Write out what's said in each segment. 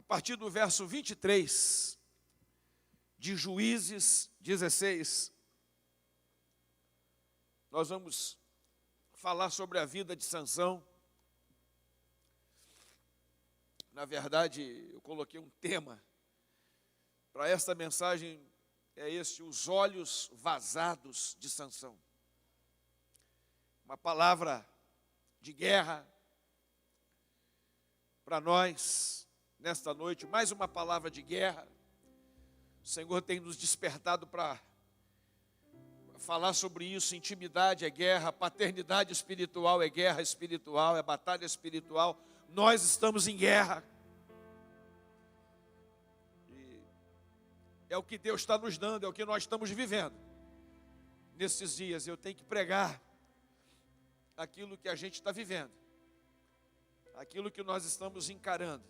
partir do verso 23 de Juízes 16, nós vamos falar sobre a vida de Sansão. Na verdade, eu coloquei um tema para esta mensagem, é este: os olhos vazados de Sansão. Uma palavra de guerra para nós, nesta noite, mais uma palavra de guerra. O Senhor tem nos despertado para falar sobre isso. Intimidade é guerra, paternidade espiritual é guerra espiritual, é batalha espiritual. Nós estamos em guerra. E é o que Deus está nos dando, é o que nós estamos vivendo. Nesses dias eu tenho que pregar aquilo que a gente está vivendo, aquilo que nós estamos encarando.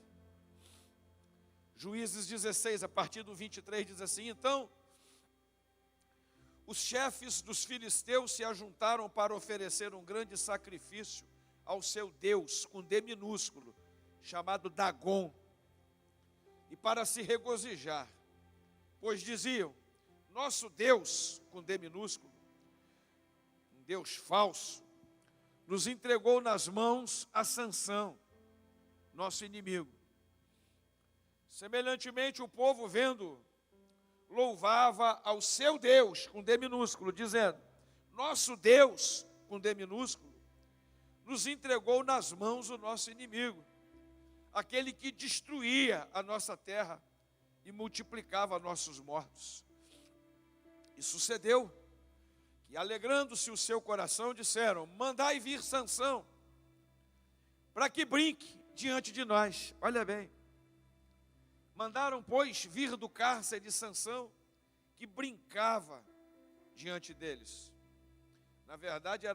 Juízes 16, a partir do 23, diz assim: então, os chefes dos filisteus se ajuntaram para oferecer um grande sacrifício ao seu Deus, com D minúsculo, chamado Dagon, e para se regozijar, pois diziam: nosso Deus, com D minúsculo, um Deus falso, nos entregou nas mãos a Sansão, nosso inimigo. Semelhantemente, o povo, vendo, louvava ao seu Deus, com D minúsculo, dizendo: nosso Deus, com D minúsculo, nos entregou nas mãos o nosso inimigo, aquele que destruía a nossa terra e multiplicava nossos mortos. E sucedeu que, alegrando-se o seu coração, disseram: mandai vir Sansão, para que brinque diante de nós. Olha bem. Mandaram, pois, vir do cárcere de Sansão, que brincava diante deles. Na verdade,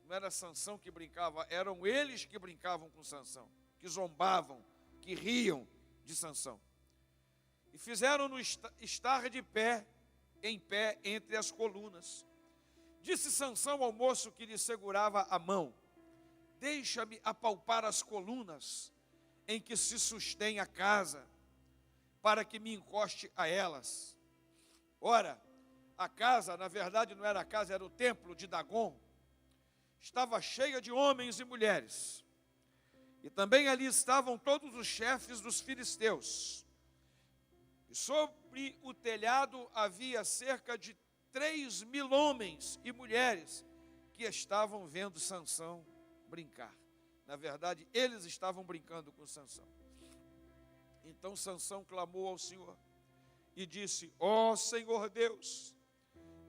não era Sansão que brincava, eram eles que brincavam com Sansão, que zombavam, que riam de Sansão. E fizeram-no estar de pé, em pé entre as colunas. Disse Sansão ao moço que lhe segurava a mão: deixa-me apalpar as colunas em que se sustém a casa, para que me encoste a elas. Ora, a casa, na verdade não era a casa, era o templo de Dagon, estava cheia de homens e mulheres, e também ali estavam todos os chefes dos filisteus, e sobre o telhado havia cerca de 3.000 homens e mulheres que estavam vendo Sansão brincar. Na verdade, eles estavam brincando com Sansão. Então Sansão clamou ao Senhor e disse: ó Senhor Deus,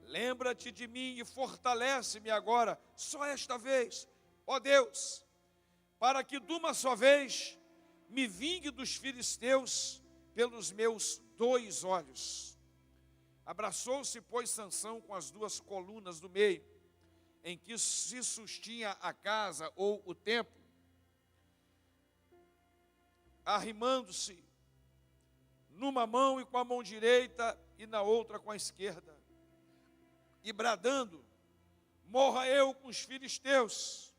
lembra-te de mim e fortalece-me agora, só esta vez, ó Deus, para que de uma só vez me vingue dos filisteus pelos meus 2 olhos. Abraçou-se, pois, Sansão com as 2 colunas do meio, em que se sustinha a casa ou o templo, arrimando-se numa mão e com a mão direita e na outra com a esquerda, e bradando: morra eu com os filisteus.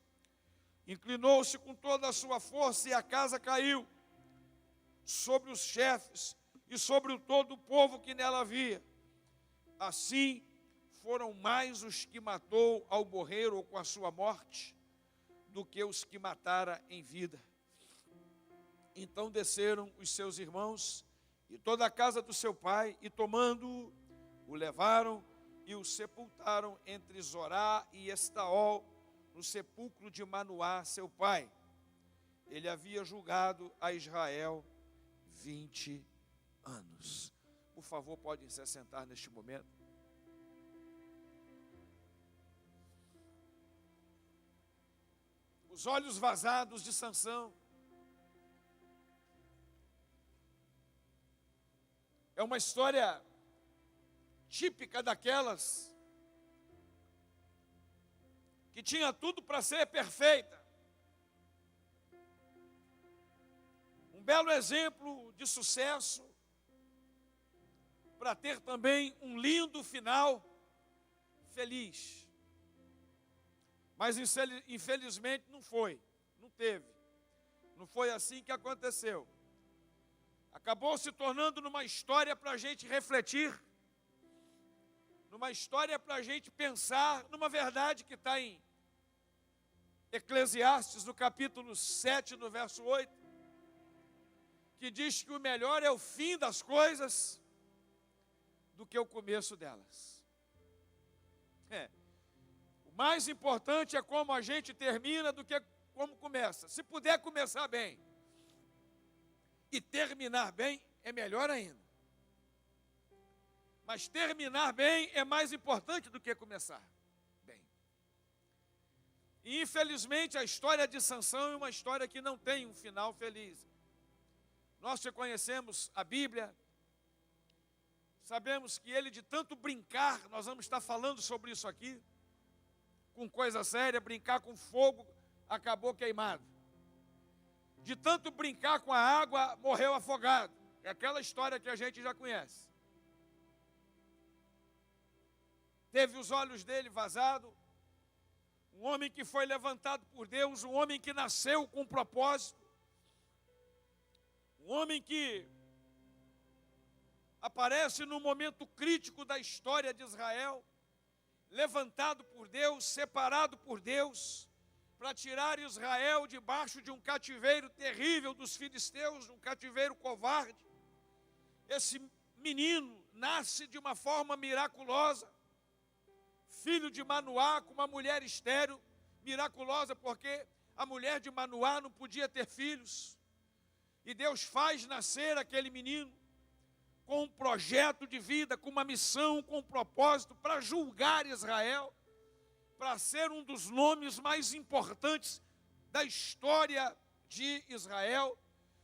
Inclinou-se com toda a sua força e a casa caiu sobre os chefes e sobre todo o povo que nela havia. Assim foram mais os que matou ao morrer ou com a sua morte, do que os que matara em vida. Então desceram os seus irmãos e toda a casa do seu pai, e tomando-o, o levaram e o sepultaram entre Zorá e Estaol, no sepulcro de Manoá, seu pai. Ele havia julgado a Israel 20 anos. Por favor, podem se assentar neste momento. Os olhos vazados de Sansão. É uma história típica daquelas que tinha tudo para ser perfeita. Um belo exemplo de sucesso, para ter também um lindo final feliz. Mas infelizmente não foi, não teve. Não foi assim que aconteceu. acabou se tornando numa história para a gente refletir, numa história para a gente pensar, numa verdade que está em Eclesiastes, no capítulo 7, no verso 8, que diz que o melhor é o fim das coisas do que o começo delas. O mais importante é como a gente termina do que como começa. Se puder começar bem e terminar bem, é melhor ainda. Mas terminar bem é mais importante do que começar bem. E infelizmente a história de Sansão é uma história que não tem um final feliz. Nós que conhecemos a Bíblia, sabemos que ele, de tanto brincar, nós vamos estar falando sobre isso aqui, com coisa séria, brincar com fogo, acabou queimado. De tanto brincar com a água, morreu afogado. É aquela história que a gente já conhece. Teve os olhos dele vazados, um homem que foi levantado por Deus, um homem que nasceu com um propósito, um homem que aparece no momento crítico da história de Israel, levantado por Deus, separado por Deus, para tirar Israel debaixo de um cativeiro terrível dos filisteus, um cativeiro covarde. Esse menino nasce de uma forma miraculosa, filho de Manoá, com uma mulher estéril, miraculosa, porque a mulher de Manoá não podia ter filhos, e Deus faz nascer aquele menino, com um projeto de vida, com uma missão, com um propósito, para julgar Israel, para ser um dos nomes mais importantes da história de Israel.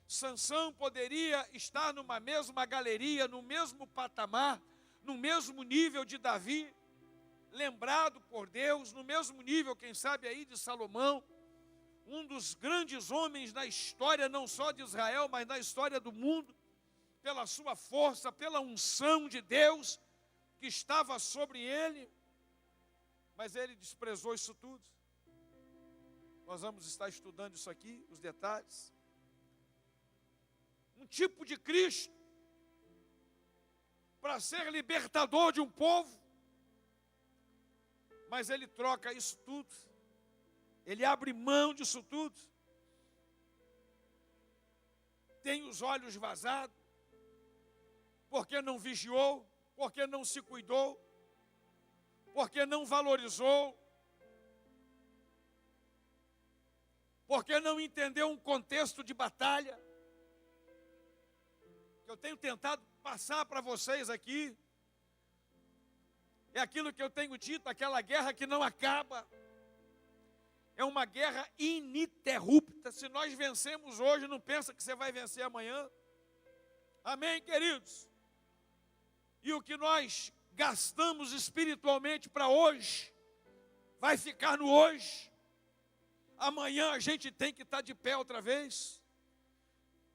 Sansão poderia estar numa mesma galeria, no mesmo patamar, no mesmo nível de Davi, lembrado por Deus, no mesmo nível, quem sabe aí, de Salomão, um dos grandes homens na história, não só de Israel, mas na história do mundo, pela sua força, pela unção de Deus que estava sobre ele, mas ele desprezou isso tudo. Nós vamos estar estudando isso aqui, os detalhes. Um tipo de Cristo, para ser libertador de um povo, mas ele troca isso tudo, ele abre mão disso tudo, tem os olhos vazados, porque não vigiou, porque não se cuidou, porque não valorizou, porque não entendeu um contexto de batalha, que eu tenho tentado passar para vocês aqui, é aquilo que eu tenho dito, aquela guerra que não acaba, é uma guerra ininterrupta. Se nós vencemos hoje, não pensa que você vai vencer amanhã. Amém, queridos? E o que nós gastamos espiritualmente para hoje, vai ficar no hoje. Amanhã a gente tem que estar de pé outra vez,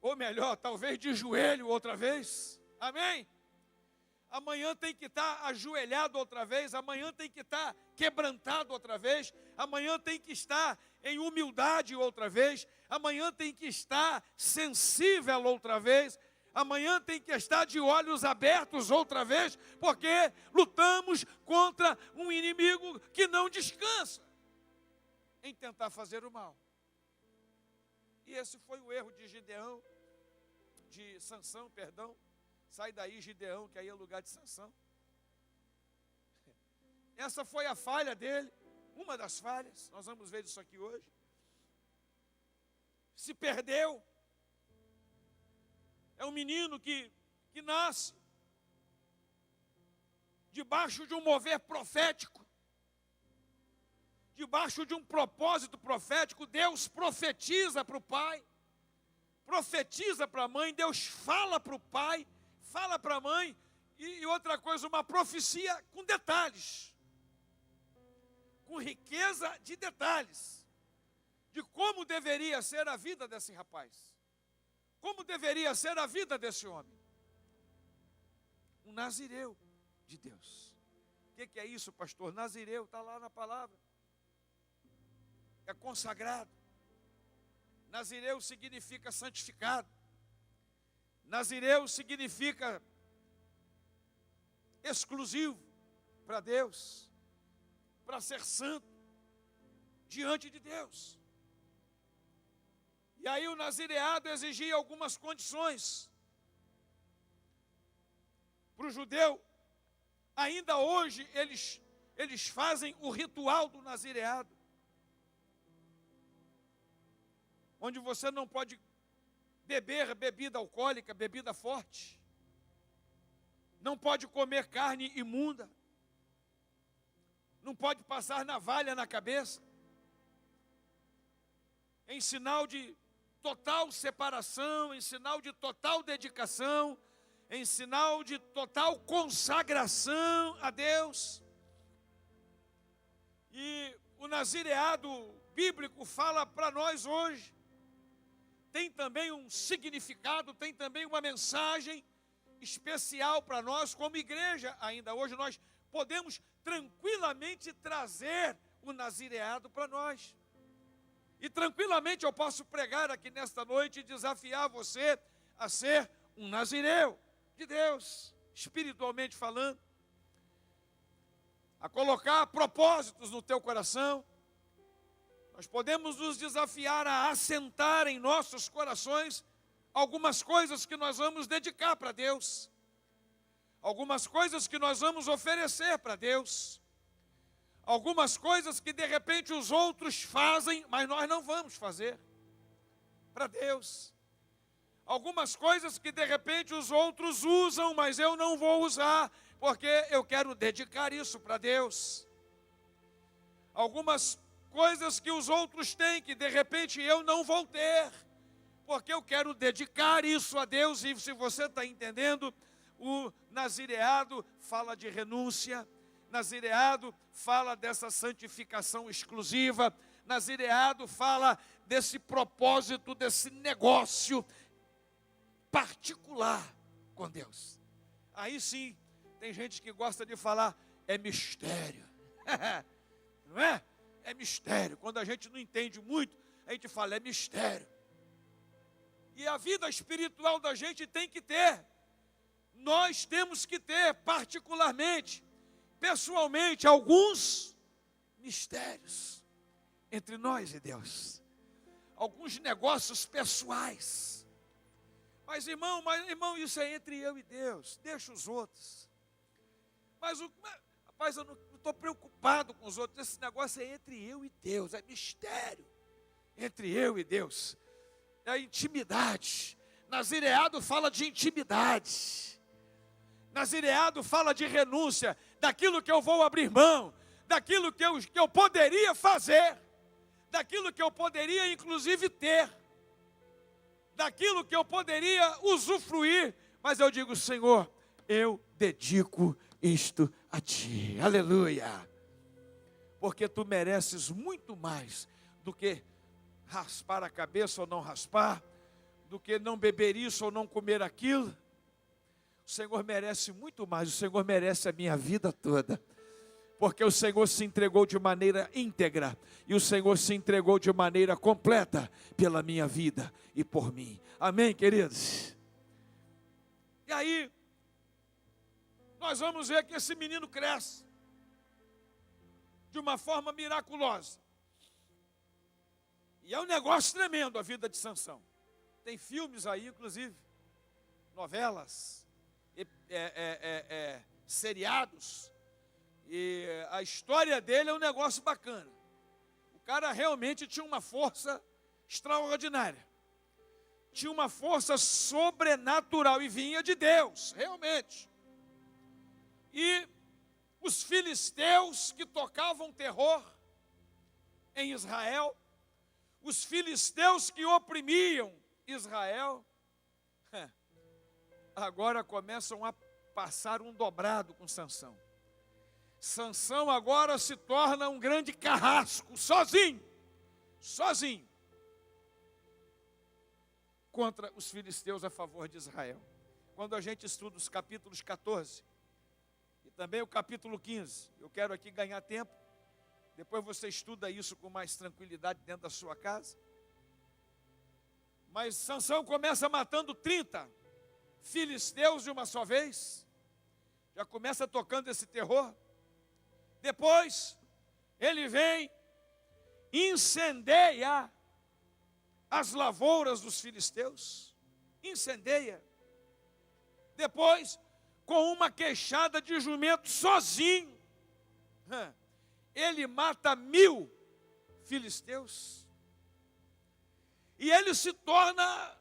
ou melhor, talvez de joelho outra vez. Amém? Amanhã tem que estar ajoelhado outra vez, amanhã tem que estar quebrantado outra vez, amanhã tem que estar em humildade outra vez, amanhã tem que estar sensível outra vez, amanhã tem que estar de olhos abertos outra vez, porque lutamos contra um inimigo que não descansa em tentar fazer o mal. E esse foi o erro de Sansão, perdão. Sai daí, Gideão, que aí é o lugar de Sansão. Essa foi a falha dele, uma das falhas, nós vamos ver isso aqui hoje. Se perdeu. É um menino que nasce debaixo de um mover profético, debaixo de um propósito profético. Deus profetiza para o pai, profetiza para a mãe, Deus fala para o pai, fala para a mãe, e outra coisa, uma profecia com detalhes, com riqueza de detalhes, de como deveria ser a vida desse rapaz, como deveria ser a vida desse homem, um nazireu de Deus. O que é isso, pastor? Nazireu, está lá na palavra, é consagrado. Nazireu significa santificado. Nazireu significa exclusivo para Deus, para ser santo diante de Deus. E aí o nazireado exigia algumas condições. Para o judeu, ainda hoje eles fazem o ritual do nazireado, onde você não pode beber bebida alcoólica, bebida forte, não pode comer carne imunda, não pode passar navalha na cabeça, em sinal de total separação, em sinal de total dedicação, em sinal de total consagração a Deus. E o nazireado bíblico fala para nós hoje, tem também um significado, tem também uma mensagem especial para nós como igreja. Ainda hoje nós podemos tranquilamente trazer o nazireado para nós. E tranquilamente eu posso pregar aqui nesta noite e desafiar você a ser um nazireu de Deus, espiritualmente falando, a colocar propósitos no teu coração. Nós podemos nos desafiar a assentar em nossos corações algumas coisas que nós vamos dedicar para Deus, algumas coisas que nós vamos oferecer para Deus, algumas coisas que de repente os outros fazem, mas nós não vamos fazer para Deus. Algumas coisas que de repente os outros usam, mas eu não vou usar, porque eu quero dedicar isso para Deus. Algumas coisas que os outros têm, que de repente eu não vou ter, porque eu quero dedicar isso a Deus. E se você está entendendo, o nazireado fala de renúncia, nazireado fala dessa santificação exclusiva, nazireado fala desse propósito, desse negócio particular com Deus. Aí sim, tem gente que gosta de falar, é mistério, não é? É mistério. Quando a gente não entende muito, a gente fala, é mistério. E a vida espiritual da gente tem que ter, nós temos que ter particularmente, pessoalmente, alguns mistérios entre nós e Deus, alguns negócios pessoais. Mas irmão, isso é entre eu e Deus, deixa os outros. Rapaz, eu não estou preocupado com os outros, esse negócio é entre eu e Deus, é mistério entre eu e Deus, é intimidade. Nazireado fala de intimidade, nazireado fala de renúncia, daquilo que eu vou abrir mão, daquilo que eu poderia fazer, daquilo que eu poderia inclusive ter, daquilo que eu poderia usufruir, mas eu digo, Senhor, eu dedico isto a Ti, aleluia, porque Tu mereces muito mais do que raspar a cabeça ou não raspar, do que não beber isso ou não comer aquilo. O Senhor merece muito mais, o Senhor merece a minha vida toda, porque o Senhor se entregou de maneira íntegra, e o Senhor se entregou de maneira completa pela minha vida e por mim, amém, queridos? E aí, nós vamos ver que esse menino cresce, de uma forma miraculosa, e é um negócio tremendo a vida de Sansão, tem filmes aí, inclusive, novelas, seriados, e a história dele é um negócio bacana. O cara realmente tinha uma força extraordinária, tinha uma força sobrenatural e vinha de Deus, realmente. E os filisteus que tocavam terror em Israel, os filisteus que oprimiam Israel, agora começam a passar um dobrado com Sansão. Sansão agora se torna um grande carrasco, sozinho, contra os filisteus a favor de Israel. Quando a gente estuda os capítulos 14 e também o capítulo 15, eu quero aqui ganhar tempo, depois você estuda isso com mais tranquilidade dentro da sua casa. Mas Sansão começa matando 30 filisteus de uma só vez. Já começa tocando esse terror. Depois, ele vem, incendeia as lavouras dos filisteus. Incendeia. Depois, com uma queixada de jumento sozinho, ele mata 1000 filisteus. E ele se torna,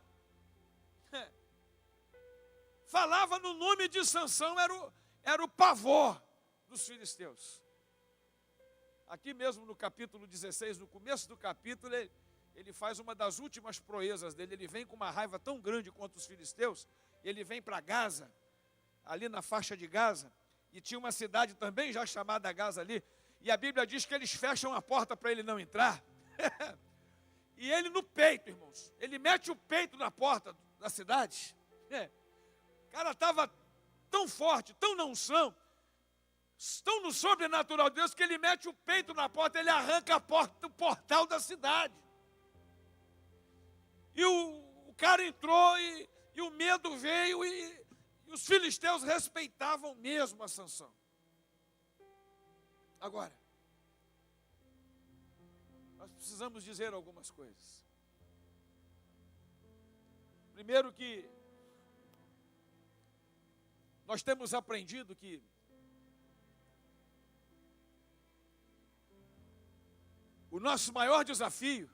falava no nome de Sansão, era o pavor dos filisteus. Aqui mesmo no capítulo 16, no começo do capítulo, ele faz uma das últimas proezas dele. Ele vem com uma raiva tão grande contra os filisteus, ele vem para Gaza, ali na faixa de Gaza, e tinha uma cidade também já chamada Gaza ali, e a Bíblia diz que eles fecham a porta para ele não entrar. E ele no peito, irmãos, ele mete o peito na porta da cidade. O cara estava tão forte, tão na unção, tão no sobrenatural de Deus, que ele mete o peito na porta, ele arranca a porta do portal da cidade. E o cara entrou e o medo veio e os filisteus respeitavam mesmo a Sansão. Agora, nós precisamos dizer algumas coisas. Primeiro que nós temos aprendido que o nosso maior desafio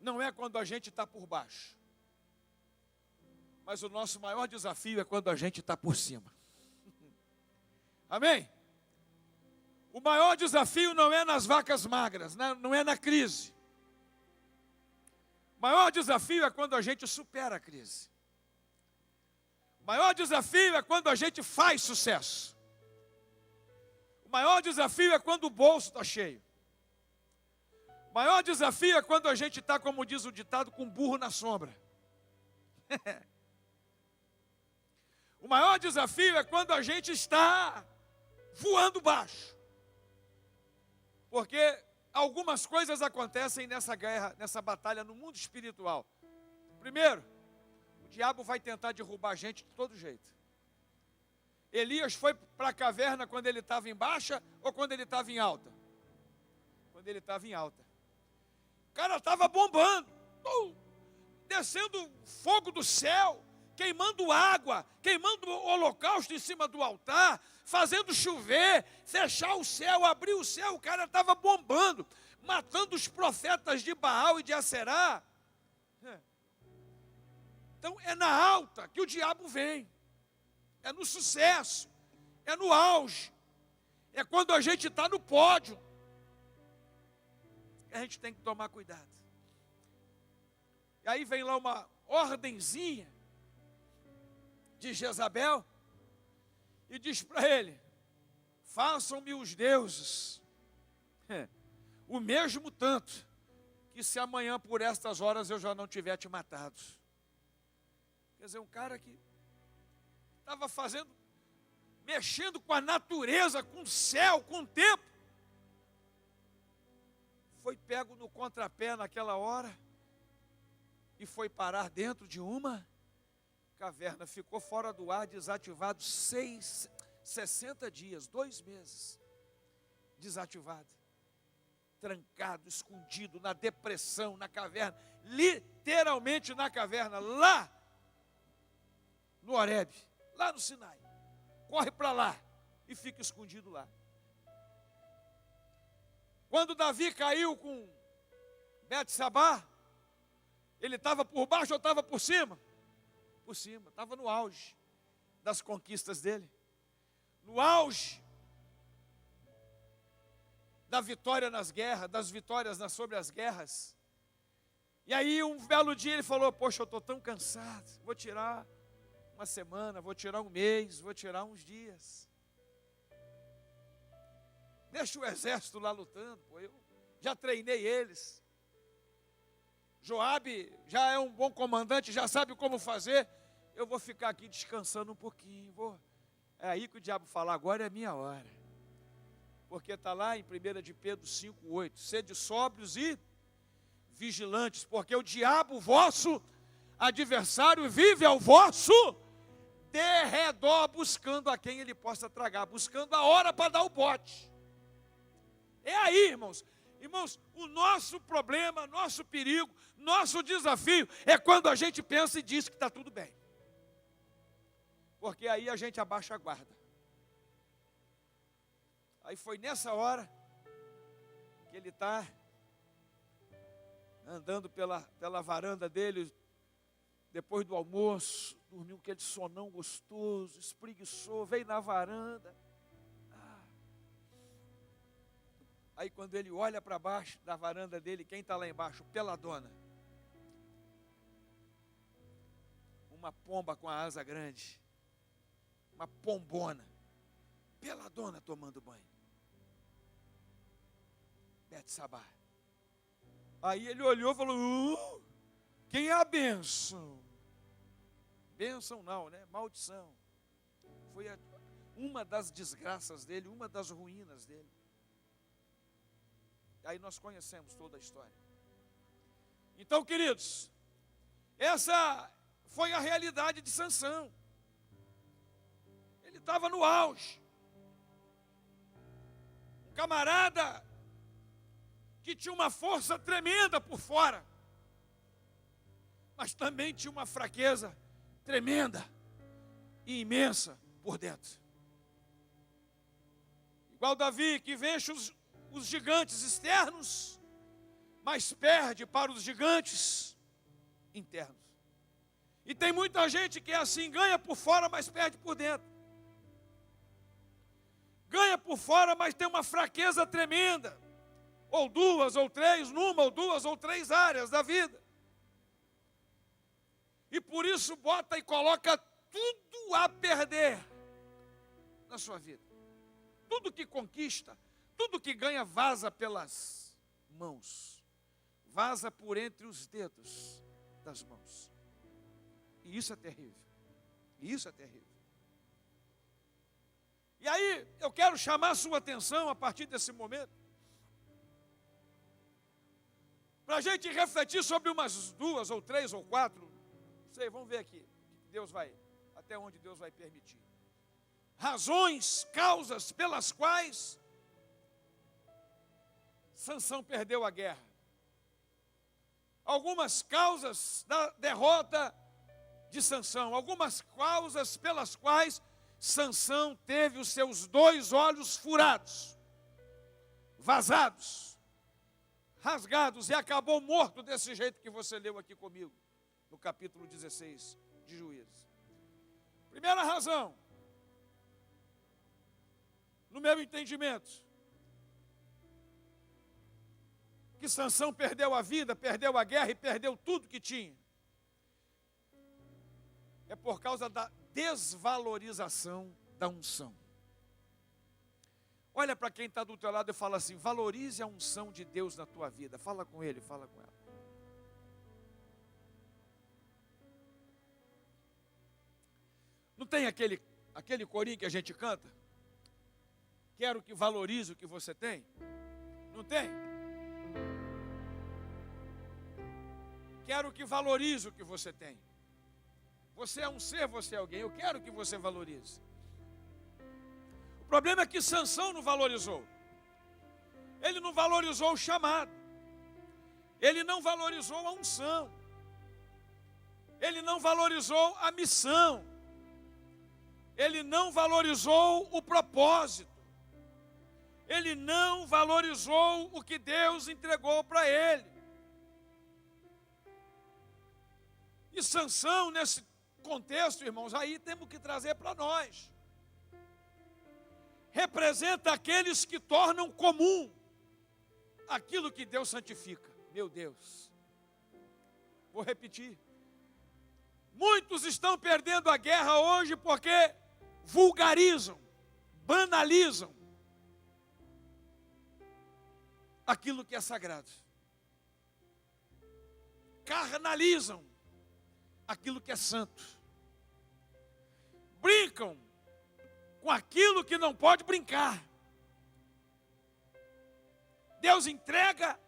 não é quando a gente está por baixo, mas o nosso maior desafio é quando a gente está por cima. Amém? O maior desafio não é nas vacas magras, não é na crise. O maior desafio é quando a gente supera a crise. O maior desafio é quando a gente faz sucesso. O maior desafio é quando o bolso está cheio. O maior desafio é quando a gente está, como diz o ditado, com burro na sombra. O maior desafio é quando a gente está voando baixo. Porque algumas coisas acontecem nessa guerra, nessa batalha no mundo espiritual. Primeiro, o diabo vai tentar derrubar a gente de todo jeito. Elias foi para a caverna quando ele estava em baixa ou quando ele estava em alta? Quando ele estava em alta. O cara estava bombando, descendo fogo do céu, queimando água, queimando o holocausto em cima do altar, fazendo chover, fechar o céu, abrir o céu. O cara estava bombando, matando os profetas de Baal e de Aserá. Então é na alta que o diabo vem, é no sucesso, é no auge, é quando a gente está no pódio. A gente tem que tomar cuidado. E aí vem lá uma ordenzinha de Jezabel e diz para ele: façam-me os deuses o mesmo tanto, que se amanhã por estas horas eu já não tiver te matado. Quer dizer, um cara que estava mexendo com a natureza, com o céu, com o tempo, foi pego no contrapé naquela hora e foi parar dentro de uma caverna. Ficou fora do ar, desativado 60 dias, 2 meses, desativado, trancado, escondido, na depressão, na caverna, literalmente na caverna, lá no Horebe, lá no Sinai. Corre para lá e fica escondido lá. Quando Davi caiu com Betsabá, ele estava por baixo ou estava por cima? Por cima, estava no auge das conquistas dele, no auge da vitória nas guerras, das vitórias sobre as guerras. E aí um belo dia ele falou: poxa, eu estou tão cansado, vou tirar uma semana, vou tirar um mês, vou tirar uns dias. Deixa o exército lá lutando, pô, eu já treinei eles. Joabe já é um bom comandante, já sabe como fazer. Eu vou ficar aqui descansando um pouquinho. É aí que o diabo fala: agora é a minha hora. Porque está lá em 1 de Pedro 5,8. Sede sóbrios e vigilantes, porque o diabo vosso adversário vive ao vosso derredor, buscando a quem ele possa tragar, buscando a hora para dar o bote. É aí, irmãos. Irmãos, o nosso problema, nosso perigo, nosso desafio é quando a gente pensa e diz que está tudo bem. Porque aí a gente abaixa a guarda. Aí foi nessa hora que ele está andando pela varanda dele, depois do almoço, dormiu aquele sonão gostoso, espreguiçou, veio na varanda. Aí quando ele olha para baixo da varanda dele, quem está lá embaixo? Peladona. Uma pomba com a asa grande. Uma pombona. Peladona tomando banho. Betsabá. Aí ele olhou e falou, quem é a bênção? Bênção não, né? Maldição. Foi uma das desgraças dele, uma das ruínas dele. Aí nós conhecemos toda a história. Então, queridos, essa foi a realidade de Sansão. Ele estava no auge. Um camarada que tinha uma força tremenda por fora, mas também tinha uma fraqueza tremenda e imensa por dentro. Igual Davi, que vence os gigantes externos, mas perde para os gigantes internos. E tem muita gente que é assim, ganha por fora, mas perde por dentro. Ganha por fora, mas tem uma fraqueza tremenda, ou duas, ou três, numa, ou duas, ou três áreas da vida. E por isso bota e coloca tudo a perder na sua vida. Tudo que conquista, tudo que ganha vaza pelas mãos, vaza por entre os dedos das mãos. E isso é terrível. E isso é terrível. E aí, eu quero chamar a sua atenção a partir desse momento, para a gente refletir sobre umas duas, ou três, ou quatro, não sei, vamos ver aqui, até onde Deus vai permitir. Razões, causas pelas quais Sansão perdeu a guerra. Algumas causas da derrota de Sansão, algumas causas pelas quais Sansão teve os seus 2 olhos furados, vazados, rasgados e acabou morto desse jeito que você leu aqui comigo, no capítulo 16 de Juízes. Primeira razão, no meu entendimento, que Sansão perdeu a vida, perdeu a guerra e perdeu tudo que tinha, é por causa da desvalorização da unção. Olha para quem está do teu lado e fala assim, valorize a unção de Deus na tua vida. Fala com ele, fala com ela. Não tem aquele corinho que a gente canta? Quero que valorize o que você tem? Não tem? Quero que valorize o que você tem. Você é um ser, você é alguém. Eu quero que você valorize. O problema é que Sansão não valorizou. Ele não valorizou o chamado. Ele não valorizou a unção. Ele não valorizou a missão. Ele não valorizou o propósito. Ele não valorizou o que Deus entregou para ele. E Sansão, nesse contexto, irmãos, aí temos que trazer para nós. Representa aqueles que tornam comum aquilo que Deus santifica. Meu Deus. Vou repetir. Muitos estão perdendo a guerra hoje porque vulgarizam, banalizam aquilo que é sagrado. Carnalizam aquilo que é santo. Brincam com aquilo que não pode brincar. Deus entrega,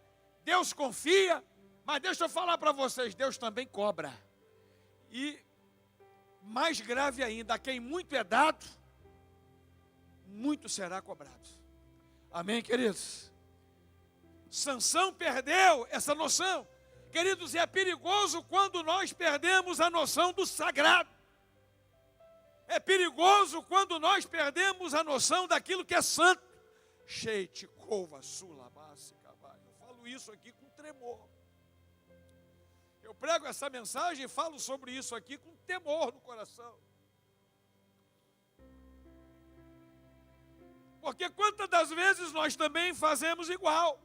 Deus confia, mas deixa eu falar para vocês, Deus também cobra. E mais grave ainda, a quem muito é dado, muito será cobrado. Amém, queridos? Sansão perdeu essa noção. Queridos, é perigoso quando nós perdemos a noção do sagrado. É perigoso quando nós perdemos a noção daquilo que é santo. Eu falo isso aqui com tremor. Eu prego essa mensagem e falo sobre isso aqui com temor no coração. Porque quantas das vezes nós também fazemos igual,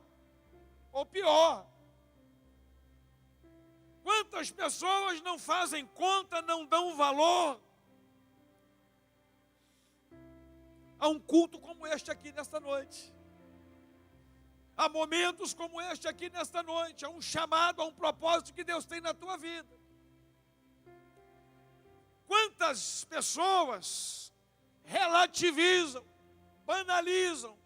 ou pior. Quantas pessoas não fazem conta, não dão valor a um culto como este aqui nesta noite. Há momentos como este aqui nesta noite, há um chamado, há um propósito que Deus tem na tua vida. Quantas pessoas relativizam, banalizam,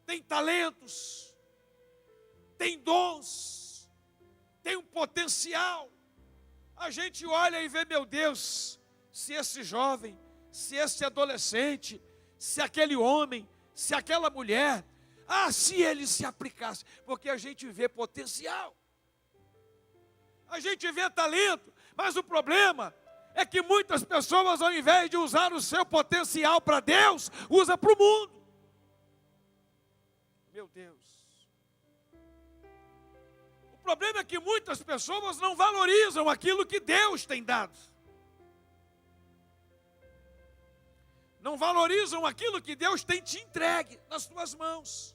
têm talentos, têm dons, têm um potencial. A gente olha e vê, meu Deus, se esse jovem, se esse adolescente, se aquele homem, se aquela mulher, se ele se aplicasse, porque a gente vê potencial, a gente vê talento, mas o problema é que muitas pessoas, ao invés de usar o seu potencial para Deus, usa para o mundo. Meu Deus. O problema é que muitas pessoas não valorizam aquilo que Deus tem dado. Não valorizam aquilo que Deus tem te entregue nas tuas mãos.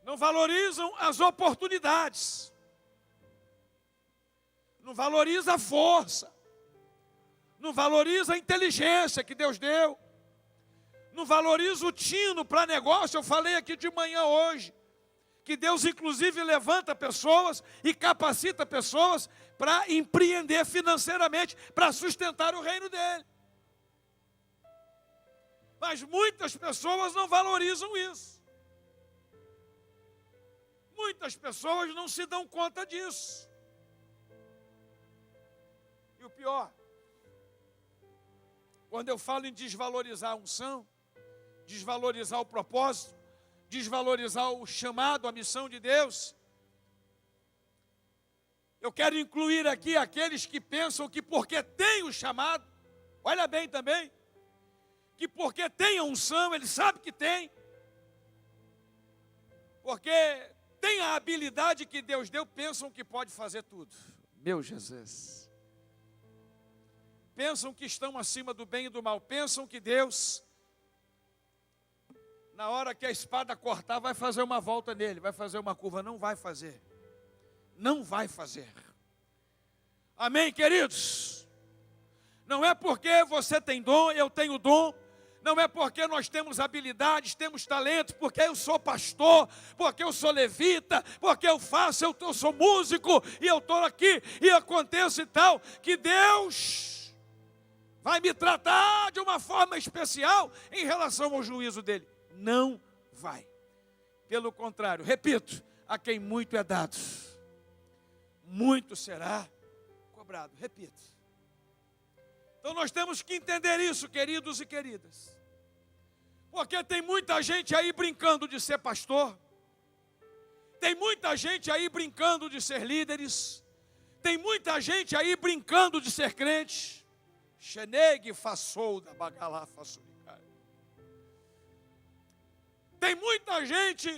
Não valorizam as oportunidades. Não valoriza a força. Não valoriza a inteligência que Deus deu. Não valoriza o tino para negócio. Eu falei aqui de manhã hoje, que Deus inclusive levanta pessoas e capacita pessoas para empreender financeiramente, para sustentar o reino dele. Mas muitas pessoas não valorizam isso. Muitas pessoas não se dão conta disso. E o pior, quando eu falo em desvalorizar a unção, desvalorizar o propósito, desvalorizar o chamado, a missão de Deus, eu quero incluir aqui aqueles que pensam que porque tem o chamado, olha bem também, que porque tem a unção, ele sabe que tem, porque tem a habilidade que Deus deu, pensam que pode fazer tudo. Meu Jesus. Pensam que estão acima do bem e do mal, pensam que Deus, na hora que a espada cortar, vai fazer uma volta nele, vai fazer uma curva. Não vai fazer. Não vai fazer. Amém, queridos? Não é porque você tem dom, eu tenho dom. Não é porque nós temos habilidades, temos talentos, porque eu sou pastor, porque eu sou levita, porque eu faço, eu sou músico, e eu estou aqui, e acontece e tal, que Deus vai me tratar de uma forma especial em relação ao juízo dele. Não vai. Pelo contrário, repito, a quem muito é dado, muito será cobrado. Repito. Então nós temos que entender isso, queridos e queridas. Porque tem muita gente aí brincando de ser pastor. Tem muita gente aí brincando de ser líderes. Tem muita gente aí brincando de ser crente. Xeneg façou da bagalá façuricai. Tem muita gente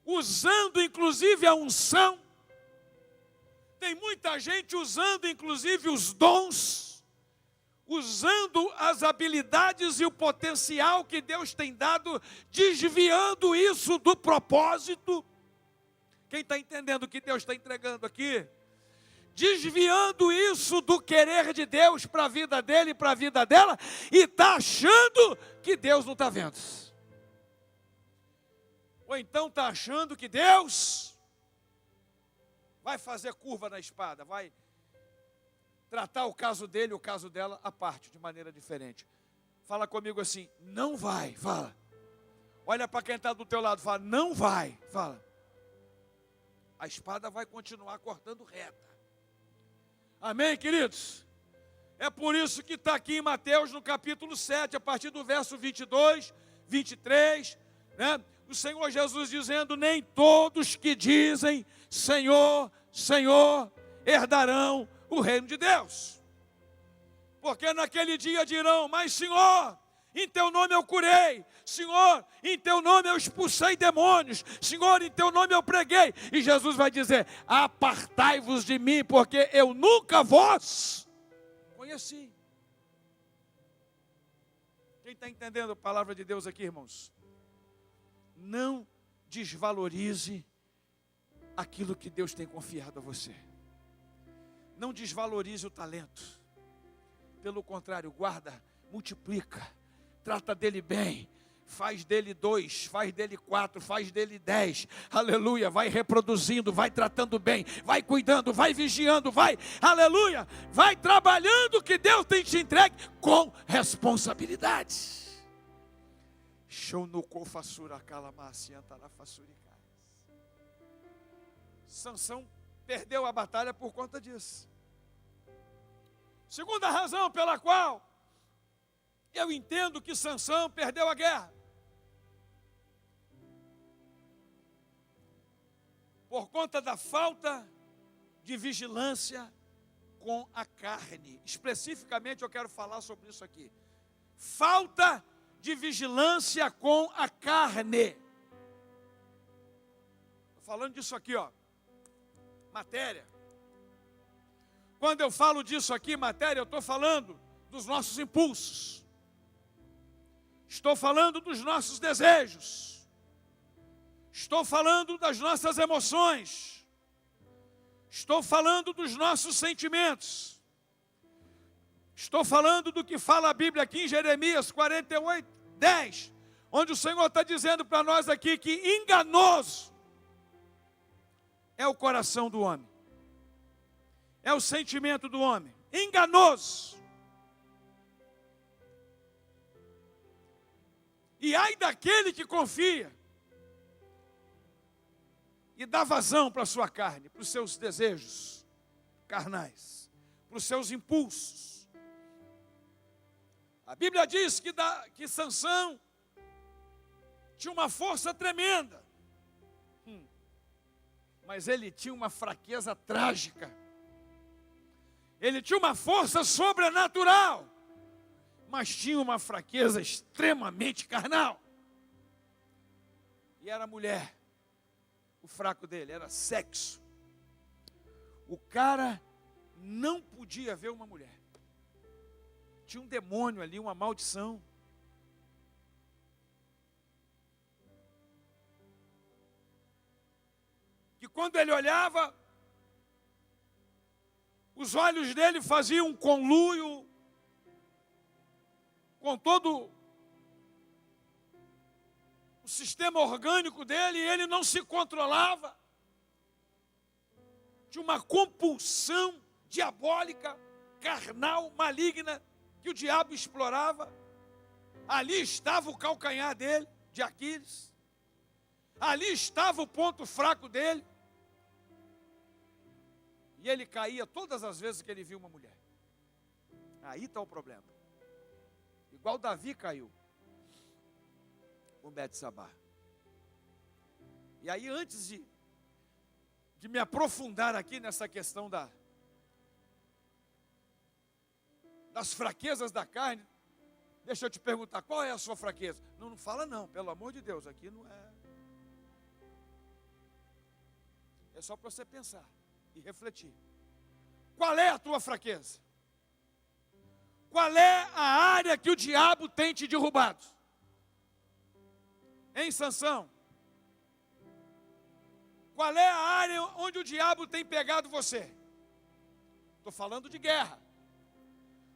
usando inclusive a unção. Tem muita gente usando inclusive os dons, usando as habilidades e o potencial que Deus tem dado, desviando isso do propósito. Quem está entendendo o que Deus está entregando aqui? Desviando isso do querer de Deus para a vida dele e para a vida dela, e está achando que Deus não está vendo. Ou então está achando que Deus vai fazer curva na espada, vai tratar o caso dele, o caso dela, à parte, de maneira diferente. Fala comigo assim, não vai, fala. Olha para quem está do teu lado, fala, não vai, fala. a espada vai continuar cortando reta. Amém, queridos? É por isso que está aqui em Mateus, no capítulo 7, a partir do verso 22, 23, né? O Senhor Jesus dizendo: nem todos que dizem Senhor, Senhor, herdarão o reino de Deus. Porque naquele dia dirão: mas Senhor, em teu nome eu curei, Senhor, em teu nome eu expulsei demônios, Senhor, em teu nome eu preguei. E Jesus vai dizer: apartai-vos de mim, porque eu nunca vos conheci. Quem está entendendo a palavra de Deus aqui, irmãos? Não desvalorize aquilo que Deus tem confiado a você. Não desvalorize o talento. Pelo contrário, guarda, multiplica, trata dele bem, faz dele 2, faz dele 4, faz dele 10, aleluia, vai reproduzindo, vai tratando bem, vai cuidando, vai vigiando, vai, aleluia, vai trabalhando o que Deus tem te entregue com responsabilidade. Sansão perdeu a batalha por conta disso. Segunda razão pela qual eu entendo que Sansão perdeu a guerra: por conta da falta de vigilância com a carne. Especificamente eu quero falar sobre isso aqui. Falta de vigilância com a carne. Estou falando disso aqui, ó. Matéria. Quando eu falo disso aqui, matéria, eu estou falando dos nossos impulsos. Estou falando dos nossos desejos. Estou falando das nossas emoções. Estou falando dos nossos sentimentos. Estou falando do que fala a Bíblia aqui em Jeremias 48, 10, onde o Senhor está dizendo para nós aqui que enganoso é o coração do homem, é o sentimento do homem, enganoso. E ai daquele que confia e dá vazão para a sua carne, para os seus desejos carnais, para os seus impulsos. A Bíblia diz que Sansão tinha uma força tremenda, mas ele tinha uma fraqueza trágica. Ele tinha uma força sobrenatural, mas tinha uma fraqueza extremamente carnal. E era a mulher. O fraco dele era sexo. O cara não podia ver uma mulher. Tinha um demônio ali, uma maldição. Que quando ele olhava, os olhos dele faziam um conluio com todo o sistema orgânico dele, e ele não se controlava. Tinha uma compulsão diabólica, carnal, maligna, que o diabo explorava. Ali estava o calcanhar dele, de Aquiles. Ali estava o ponto fraco dele. E ele caía todas as vezes que ele via uma mulher. Aí está o problema. Igual Davi caiu com Betsabá. E aí, antes de me aprofundar aqui nessa questão das fraquezas da carne, deixa eu te perguntar: qual é a sua fraqueza? Não fala não, pelo amor de Deus, aqui não é. É só para você pensar e refletir. Qual é a tua fraqueza? Qual é a área que o diabo tem te derrubado? Em Sansão? Qual é a área onde o diabo tem pegado você? Estou falando de guerra.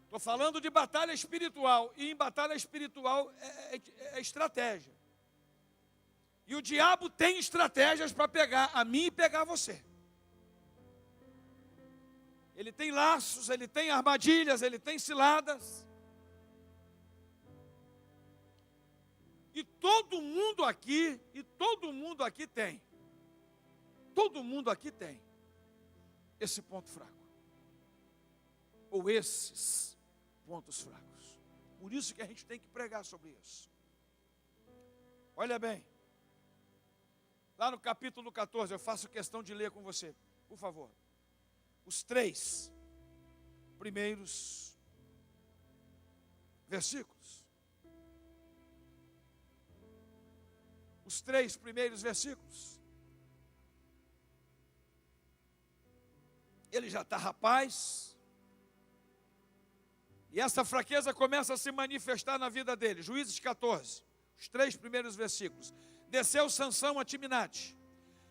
Estou falando de batalha espiritual. E em batalha espiritual é estratégia. E o diabo tem estratégias para pegar a mim e pegar você. Ele tem laços, ele tem armadilhas, ele tem ciladas. E todo mundo aqui tem. todo mundo aqui tem esse ponto fraco, ou esses pontos fracos. Por isso que a gente tem que pregar sobre isso. Olha bem, lá no capítulo 14, eu faço questão de ler com você, por favor, os 3 primeiros versículos. Os 3 primeiros versículos. Ele já está rapaz, e essa fraqueza começa a se manifestar na vida dele. Juízes 14, os 3 primeiros versículos. Desceu Sansão a Timnate,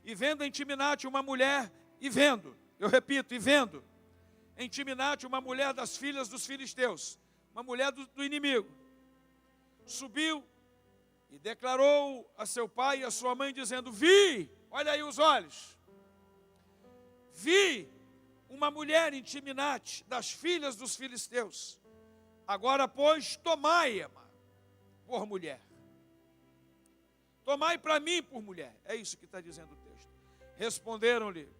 e vendo em Timnate uma mulher, eu repito, em Timnate uma mulher das filhas dos filisteus, uma mulher do inimigo, subiu e declarou a seu pai e a sua mãe, dizendo: vi, olha aí os olhos, vi uma mulher em Timnate, das filhas dos filisteus. Agora, pois, tomai-a por mulher. Tomai para mim por mulher. É isso que está dizendo o texto. Responderam-lhe,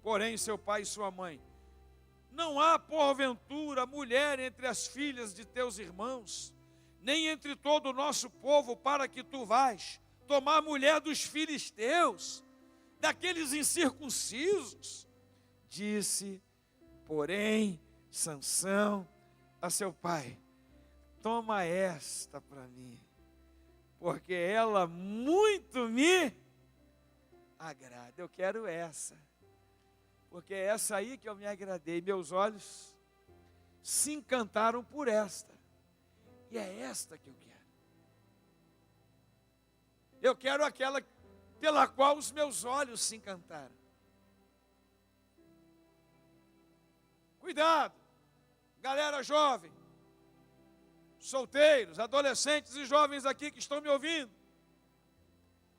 porém, seu pai e sua mãe: não há, porventura, mulher entre as filhas de teus irmãos, nem entre todo o nosso povo, para que tu vás tomar a mulher dos filisteus, daqueles incircuncisos. Disse, porém, Sansão a seu pai: toma esta para mim, porque ela muito me agrada. Eu quero essa, porque é essa aí que eu me agradei. Meus olhos se encantaram por esta, e é esta que eu quero. Eu quero aquela pela qual os meus olhos se encantaram. Cuidado, galera jovem, solteiros, adolescentes e jovens aqui que estão me ouvindo.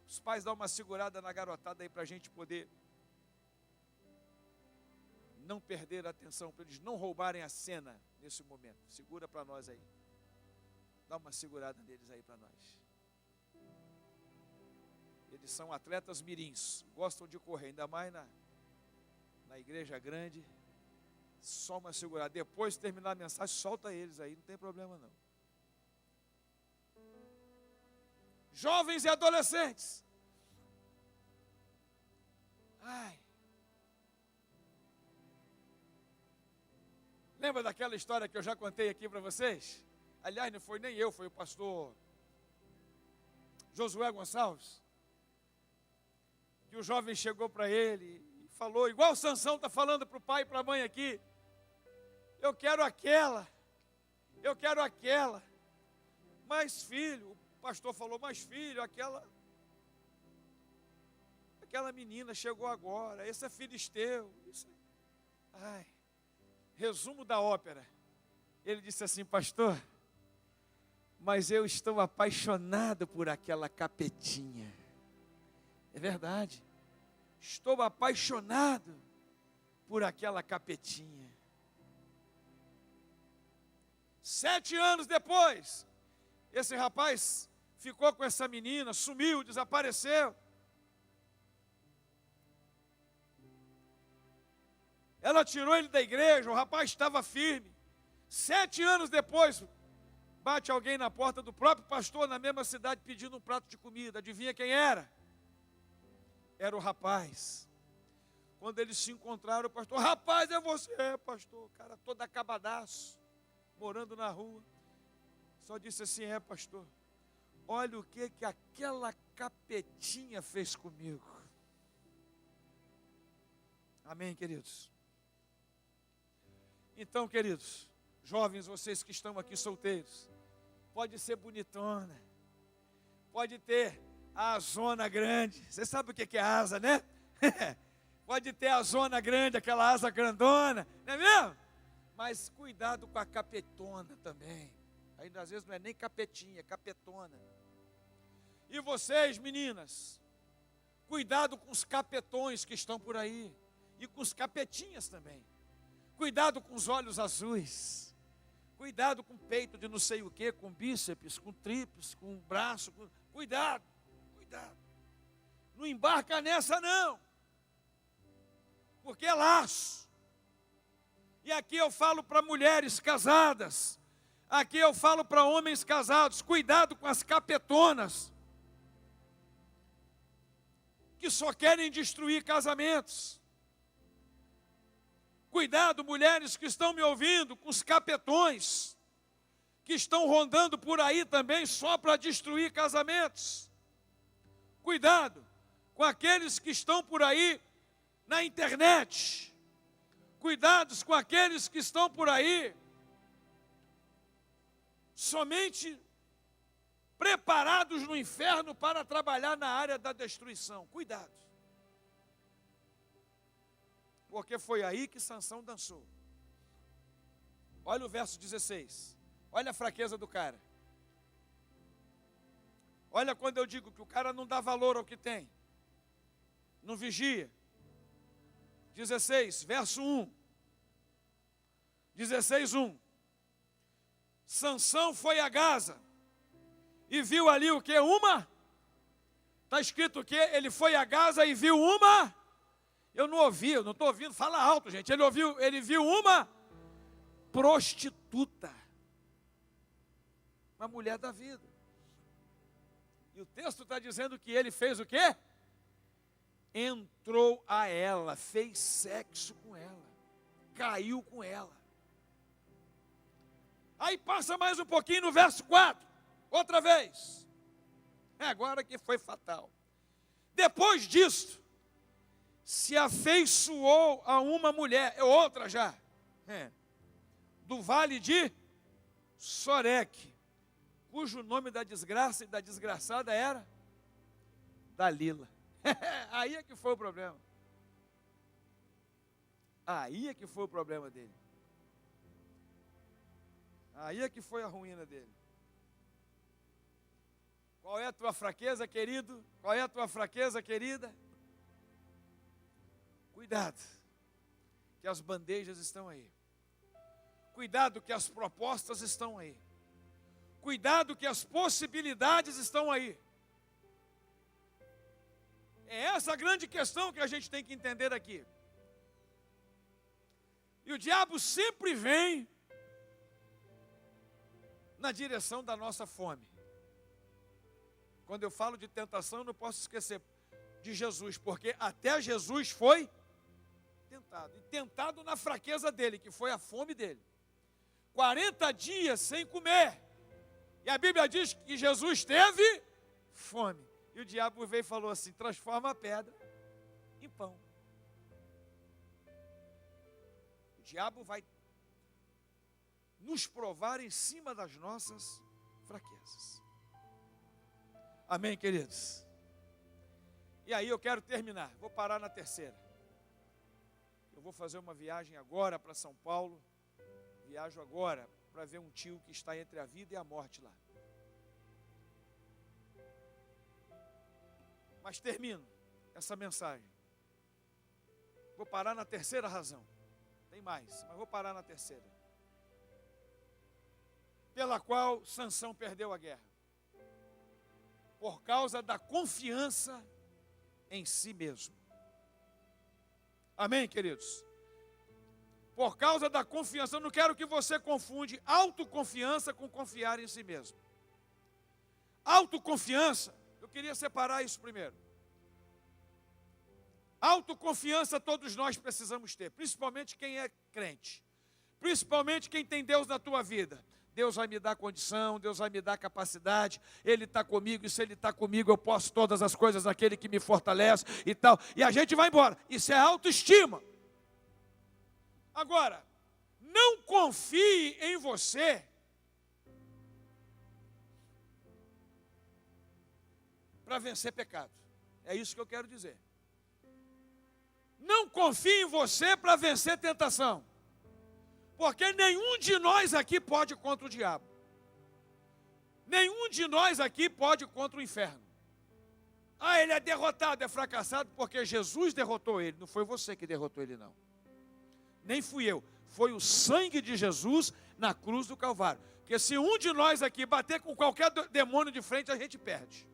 Os pais dão uma segurada na garotada aí para a gente poder não perder a atenção, para eles não roubarem a cena nesse momento. Segura para nós aí. Dá uma segurada neles aí para nós. Eles são atletas mirins, gostam de correr, ainda mais na igreja grande. Só uma segurada. Depois de terminar a mensagem, solta eles aí, não tem problema não. Jovens e adolescentes. Ai. Lembra daquela história que eu já contei aqui para vocês? Aliás, não foi nem eu, foi o pastor Josué Gonçalves. Que o jovem chegou para ele e falou, igual o Sansão está falando para o pai e para a mãe aqui: eu quero aquela. Mas filho, o pastor falou, mas filho, aquela menina chegou agora, esse é filisteu. Ai, resumo da ópera. Ele disse assim: pastor, mas eu estou apaixonado por aquela capetinha. É verdade, estou apaixonado por aquela capetinha. 7 anos depois, esse rapaz ficou com essa menina, sumiu, desapareceu. Ela tirou ele da igreja, o rapaz estava firme. 7 anos depois, bate alguém na porta do próprio pastor na mesma cidade pedindo um prato de comida. Adivinha quem era? Era o rapaz. Quando eles se encontraram, o pastor: rapaz, é você, pastor. O cara todo acabadaço, morando na rua. Só disse assim: é, pastor, olha o que aquela capetinha fez comigo. Amém, queridos? Então, queridos, jovens, vocês que estão aqui solteiros, pode ser bonitona, pode ter a zona grande. Você sabe o que é asa, né? Pode ter a zona grande, aquela asa grandona, não é mesmo? Mas cuidado com a capetona também. Ainda às vezes não é nem capetinha, é capetona. E vocês, meninas, cuidado com os capetões que estão por aí. E com os capetinhas também. Cuidado com os olhos azuis. Cuidado com o peito de não sei o que, com bíceps, com tríceps, com braço. Cuidado, cuidado. Não embarca nessa não. porque é laço. E aqui eu falo para mulheres casadas, aqui eu falo para homens casados, cuidado com as capetonas, que só querem destruir casamentos. Cuidado, mulheres que estão me ouvindo, com os capetões, que estão rondando por aí também só para destruir casamentos. Cuidado com aqueles que estão por aí na internet. Cuidados com aqueles que estão por aí somente preparados no inferno para trabalhar na área da destruição. Cuidado. Porque foi aí que Sansão dançou. Olha o verso 16. Olha a fraqueza do cara. Olha quando eu digo que o cara não dá valor ao que tem. Não vigia. 16, verso 1. 16, 1. Sansão foi a Gaza e viu ali o que? Está escrito o que? Ele foi a Gaza e viu uma... Eu não ouvi, eu não estou ouvindo, fala alto, gente. Ele viu uma prostituta. Uma mulher da vida. E o texto está dizendo que ele fez o quê? Entrou a ela, fez sexo com ela, caiu com ela. Aí passa mais um pouquinho no verso 4, outra vez. É agora que foi fatal. Depois disso, se afeiçoou a uma mulher, outra já, do vale de Soreque, cujo nome da desgraça e da desgraçada era Dalila. Aí é que foi o problema. Aí é que foi o problema dele. Aí é que foi a ruína dele. Qual é a tua fraqueza, querido? Qual é a tua fraqueza, querida? Cuidado, que as bandejas estão aí. Cuidado que as propostas estão aí. Cuidado que as possibilidades estão aí. É essa a grande questão que a gente tem que entender aqui. E o diabo sempre vem na direção da nossa fome. Quando eu falo de tentação, eu não posso esquecer de Jesus, porque até Jesus foi tentado. E tentado na fraqueza dele, que foi a fome dele. 40 dias sem comer. E a Bíblia diz que Jesus teve fome. E o diabo veio e falou assim: transforma a pedra em pão. O diabo vai nos provar em cima das nossas fraquezas. Amém, queridos? E aí eu quero terminar. Vou parar na terceira. Eu vou fazer uma viagem agora para São Paulo. Viajo agora para ver um tio que está entre a vida e a morte lá. Mas termino essa mensagem. Vou parar na terceira razão. Tem mais, mas vou parar na terceira. Pela qual Sansão perdeu a guerra. Por causa da confiança em si mesmo. Amém, queridos? Por causa da confiança. Eu não quero que você confunde autoconfiança com confiar em si mesmo. Autoconfiança, eu queria separar isso primeiro. Autoconfiança todos nós precisamos ter, principalmente quem é crente. Principalmente quem tem Deus na tua vida. Deus vai me dar condição, Deus vai me dar capacidade, Ele está comigo, e se Ele está comigo, eu posso todas as coisas naquele que me fortalece e tal. E a gente vai embora. Isso é autoestima. Agora, não confie em você para vencer pecado. É isso que eu quero dizer. Não confie em você para vencer tentação. Porque nenhum de nós aqui pode contra o diabo. Nenhum de nós aqui pode contra o inferno. Ah, ele é derrotado, é fracassado, porque Jesus derrotou ele. Não foi você que derrotou ele, não. Nem fui eu. Foi o sangue de Jesus na cruz do Calvário. Porque se um de nós aqui bater com qualquer demônio de frente, a gente perde.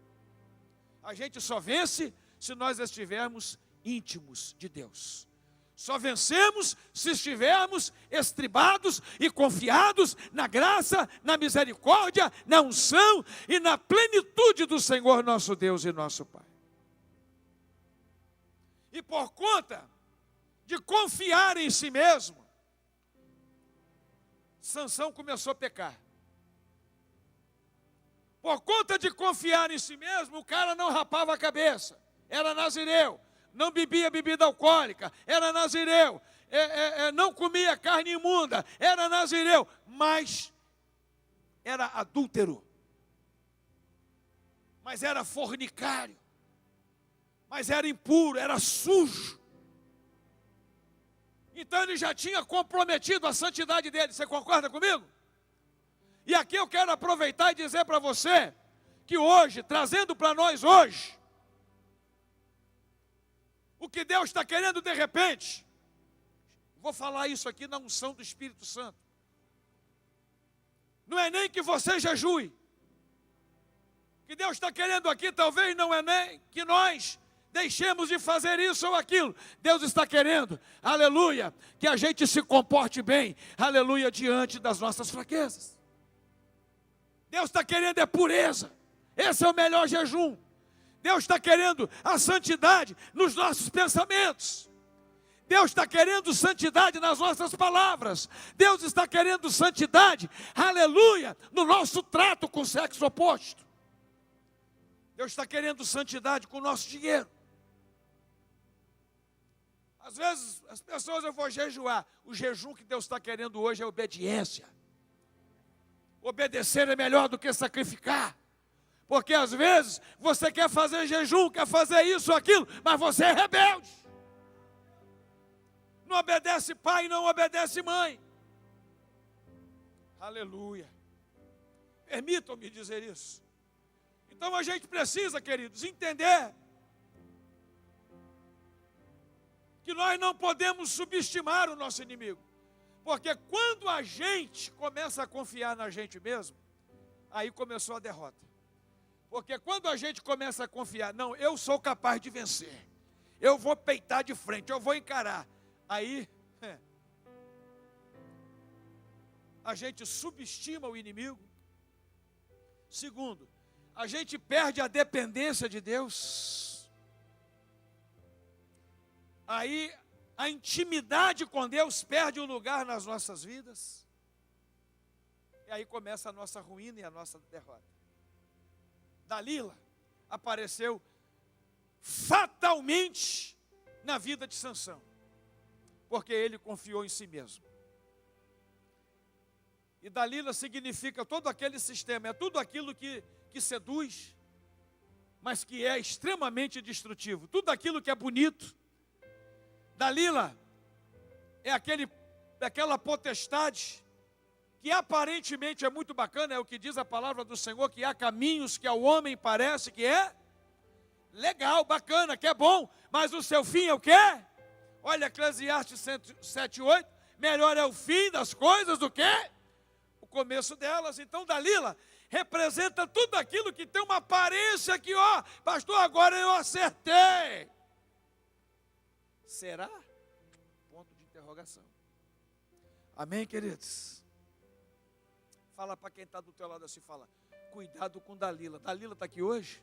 A gente só vence se nós estivermos íntimos de Deus. Só vencemos se estivermos estribados e confiados na graça, na misericórdia, na unção e na plenitude do Senhor nosso Deus e nosso Pai. E por conta de confiar em si mesmo, Sansão começou a pecar. Por conta de confiar em si mesmo, o cara não rapava a cabeça, era nazireu. Não bebia bebida alcoólica, era nazireu. Não comia carne imunda, era nazireu. Mas era adúltero. Mas era fornicário. Mas era impuro, era sujo. Então ele já tinha comprometido a santidade dele. Você concorda comigo? E aqui eu quero aproveitar e dizer para você que hoje, trazendo para nós hoje, o que Deus está querendo de repente, vou falar isso aqui na unção do Espírito Santo, não é nem que você jejue, o que Deus está querendo aqui talvez não é nem que nós deixemos de fazer isso ou aquilo. Deus está querendo, aleluia, que a gente se comporte bem, aleluia, diante das nossas fraquezas. Deus está querendo pureza, esse é o melhor jejum. Deus está querendo a santidade nos nossos pensamentos. Deus está querendo santidade nas nossas palavras. Deus está querendo santidade, aleluia, no nosso trato com o sexo oposto. Deus está querendo santidade com o nosso dinheiro. Às vezes as pessoas, eu vou jejuar. O jejum que Deus está querendo hoje é obediência. Obedecer é melhor do que sacrificar. Porque às vezes você quer fazer jejum, quer fazer isso ou aquilo, mas você é rebelde. Não obedece pai, não obedece mãe. Aleluia. Permitam-me dizer isso. Então a gente precisa, queridos, entender que nós não podemos subestimar o nosso inimigo. Porque quando a gente começa a confiar na gente mesmo, aí começou a derrota. Porque quando a gente começa a confiar, não, eu sou capaz de vencer, eu vou peitar de frente, eu vou encarar, aí a gente subestima o inimigo. Segundo, a gente perde a dependência de Deus. Aí a intimidade com Deus perde o lugar nas nossas vidas. E aí começa a nossa ruína e a nossa derrota. Dalila apareceu fatalmente na vida de Sansão, porque ele confiou em si mesmo. E Dalila significa todo aquele sistema, é tudo aquilo que seduz, mas que é extremamente destrutivo, tudo aquilo que é bonito. Dalila é aquela potestade que aparentemente é muito bacana, é o que diz a palavra do Senhor, que há caminhos que ao homem parece que é legal, bacana, que é bom, mas o seu fim é o quê? Olha Eclesiastes 7:8, melhor é o fim das coisas do que o começo delas. Então Dalila representa tudo aquilo que tem uma aparência que, ó, pastor, agora eu acertei. Será? Ponto de interrogação. Amém, queridos? Fala para quem está do teu lado assim, fala, cuidado com Dalila. Dalila está aqui hoje?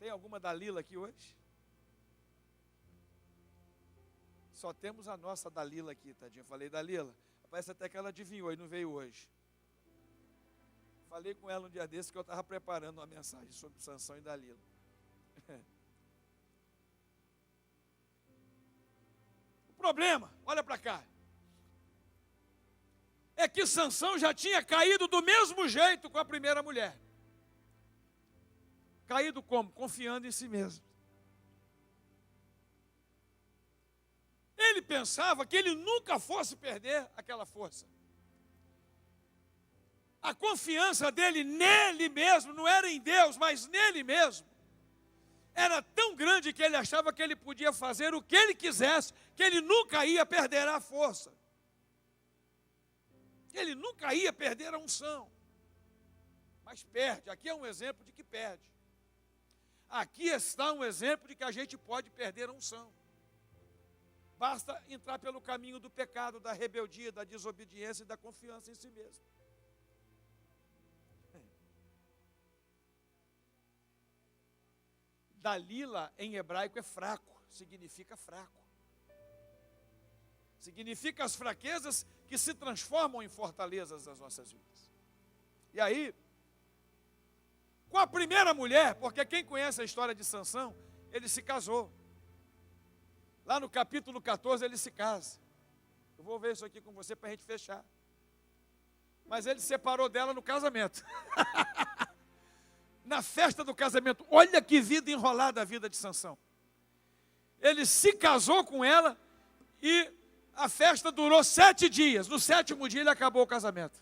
Tem alguma Dalila aqui hoje? Só temos a nossa Dalila aqui, tadinha. Falei, Dalila, parece até que ela adivinhou e não veio hoje. Falei com ela um dia desse que eu estava preparando uma mensagem sobre Sansão e Dalila. O problema, olha para cá, é que Sansão já tinha caído do mesmo jeito com a primeira mulher. Caído como? Confiando em si mesmo. Ele pensava que ele nunca fosse perder aquela força. A confiança dele nele mesmo, não era em Deus, mas nele mesmo, era tão grande que ele achava que ele podia fazer o que ele quisesse, que ele nunca ia perder a força, que ele nunca ia perder a unção. mas perde. Aqui é um exemplo de que perde. Aqui está um exemplo de que a gente pode perder a unção. Basta entrar pelo caminho do pecado, da rebeldia, da desobediência e da confiança em si mesmo. Dalila, em hebraico, é fraco, significa fraco. Significa as fraquezas que se transformam em fortalezas das nossas vidas. E aí, com a primeira mulher, porque quem conhece a história de Sansão, ele se casou. Lá no capítulo 14 ele se casa. Eu vou ver isso aqui com você para a gente fechar. Mas ele separou dela no casamento. Na festa do casamento. Olha que vida enrolada a vida de Sansão. Ele se casou com ela e a festa durou 7 dias. No 7º dia ele acabou o casamento.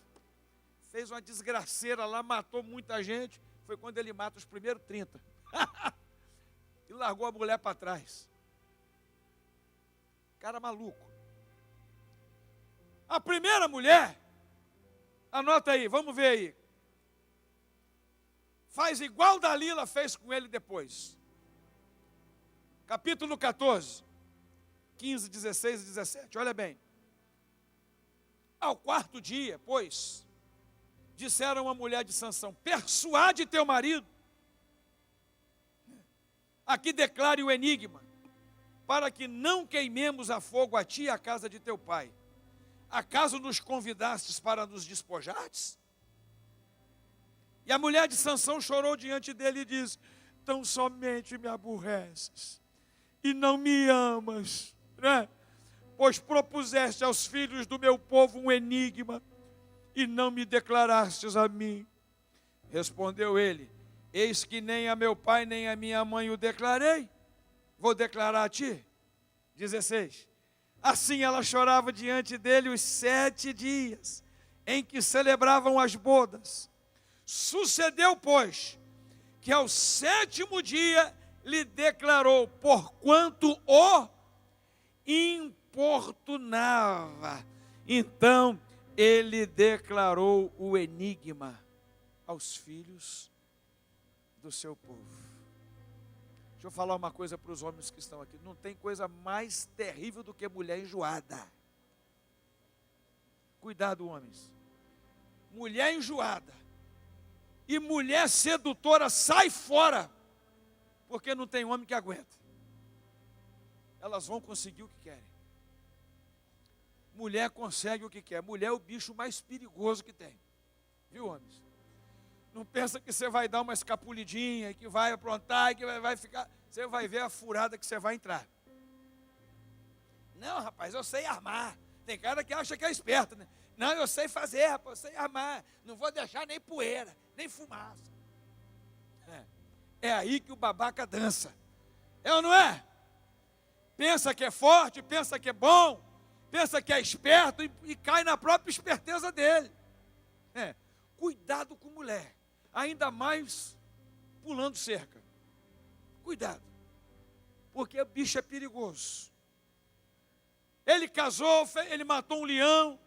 Fez uma desgraceira lá, matou muita gente. Foi quando ele mata os primeiros 30. E largou a mulher para trás. Cara maluco. A primeira mulher, anota aí, vamos ver aí. Faz igual Dalila fez com ele depois. Capítulo 14, 15, 16 e 17. Olha bem. Ao 4º dia, pois, disseram a mulher de Sansão: persuade teu marido a que declare o enigma, para que não queimemos a fogo a ti e a casa de teu pai. Acaso nos convidastes para nos despojardes? E a mulher de Sansão chorou diante dele e disse: tão somente me aborreces e não me amas, né? Pois propuseste aos filhos do meu povo um enigma e não me declarastes a mim. Respondeu ele: eis que nem a meu pai nem a minha mãe o declarei. Vou declarar a ti. 16. Assim ela chorava diante dele os 7 dias em que celebravam as bodas. Sucedeu, pois, que ao 7º dia lhe declarou, porquanto o importunava. Então ele declarou o enigma aos filhos do seu povo. Deixa eu falar uma coisa para os homens que estão aqui. Não tem coisa mais terrível do que mulher enjoada. Cuidado, homens. Mulher enjoada e mulher sedutora, sai fora. Porque não tem homem que aguenta. Elas vão conseguir o que querem. Mulher consegue o que quer. Mulher é o bicho mais perigoso que tem. Viu, homens? Não pensa que você vai dar uma escapulidinha, que vai aprontar, que vai ficar... Você vai ver a furada que você vai entrar. Não, rapaz, eu sei armar. Tem cara que acha que é esperto, né? Não, eu sei fazer, rapaz, eu sei armar. Não vou deixar nem poeira, nem fumaça. É aí que o babaca dança. É ou não é? Pensa que é forte, pensa que é bom, pensa que é esperto e cai na própria esperteza dele. Cuidado com mulher. Ainda mais pulando cerca. Cuidado. Porque o bicho é perigoso. Ele casou, ele matou um leão.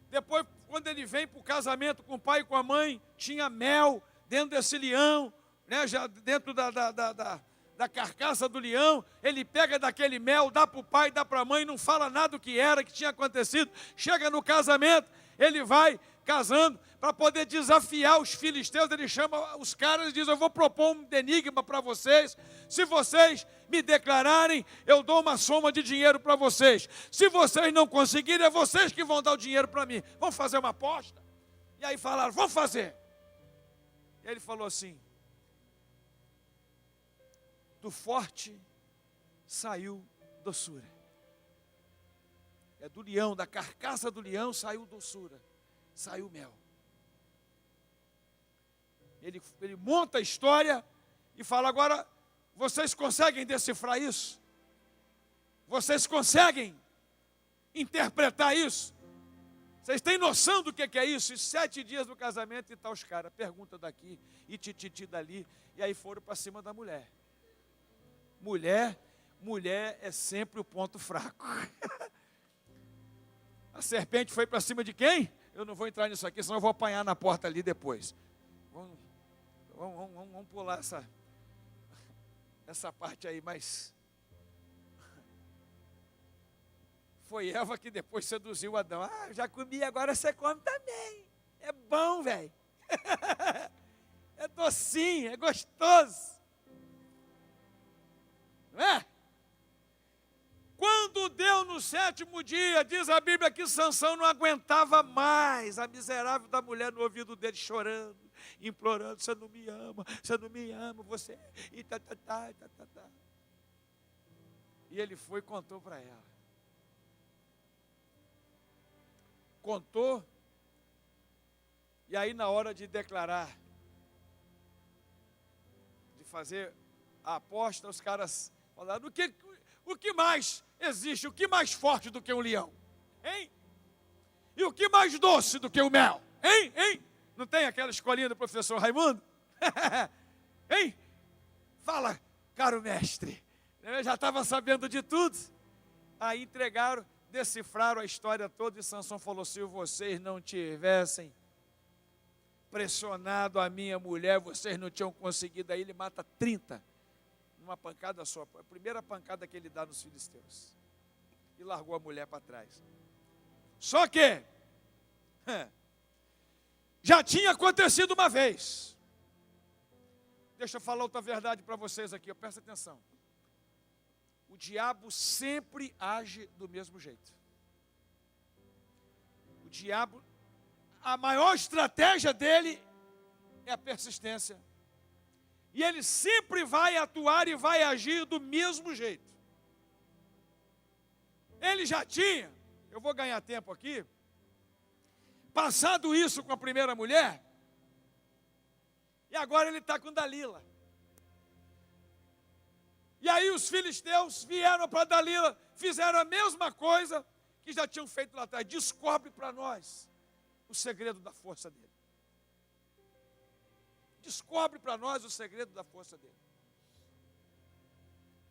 Depois, quando ele vem para o casamento com o pai e com a mãe, tinha mel dentro desse leão, né, já dentro da carcaça do leão. Ele pega daquele mel, dá para o pai, dá para a mãe, não fala nada do que era, que tinha acontecido. Chega no casamento, ele vai casando para poder desafiar os filisteus. Ele chama os caras e diz: eu vou propor um enigma para vocês. Se vocês me declararem, eu dou uma soma de dinheiro para vocês. Se vocês não conseguirem, é vocês que vão dar o dinheiro para mim. Vamos fazer uma aposta? E aí falaram: vamos fazer. E ele falou assim: do forte saiu doçura. É do leão, da carcaça do leão saiu doçura, saiu mel. Ele monta a história e fala: agora, vocês conseguem decifrar isso? Vocês conseguem interpretar isso? Vocês têm noção do que é isso? E 7 dias do casamento e tal, os caras, pergunta daqui e tititi dali, e aí foram para cima da mulher. Mulher é sempre o ponto fraco. A serpente foi para cima de quem? Eu não vou entrar nisso aqui, senão eu vou apanhar na porta ali depois. Vamos pular essa parte aí, mas foi Eva que depois seduziu Adão. Ah, já comi, agora você come também. É bom, velho. É docinho, é gostoso. Não é? Quando deu no 7º dia, diz a Bíblia que Sansão não aguentava mais a miserável da mulher no ouvido dele chorando, implorando: você não me ama, você... E tá. E ele foi e contou para ela. Contou, e aí na hora de declarar, de fazer a aposta, os caras falaram: o que mais existe, o que mais forte do que um leão? Hein? E o que mais doce do que o mel? Hein? Não tem aquela escolinha do professor Raimundo? Hein? Fala, caro mestre. Eu já estava sabendo de tudo. Aí entregaram, decifraram a história toda e Sansão falou: se vocês não tivessem pressionado a minha mulher, vocês não tinham conseguido. Aí ele mata 30 numa pancada só, a primeira pancada que ele dá nos filisteus, e largou a mulher para trás. Só que já tinha acontecido uma vez. Deixa eu falar outra verdade para vocês aqui, presta atenção. O diabo sempre age do mesmo jeito. O diabo, a maior estratégia dele é a persistência. E ele sempre vai atuar e vai agir do mesmo jeito. Ele já tinha, eu vou ganhar tempo aqui, passado isso com a primeira mulher, e agora ele está com Dalila. E aí os filisteus vieram para Dalila, fizeram a mesma coisa que já tinham feito lá atrás. Descobre para nós o segredo da força dele. Descobre para nós o segredo da força dele.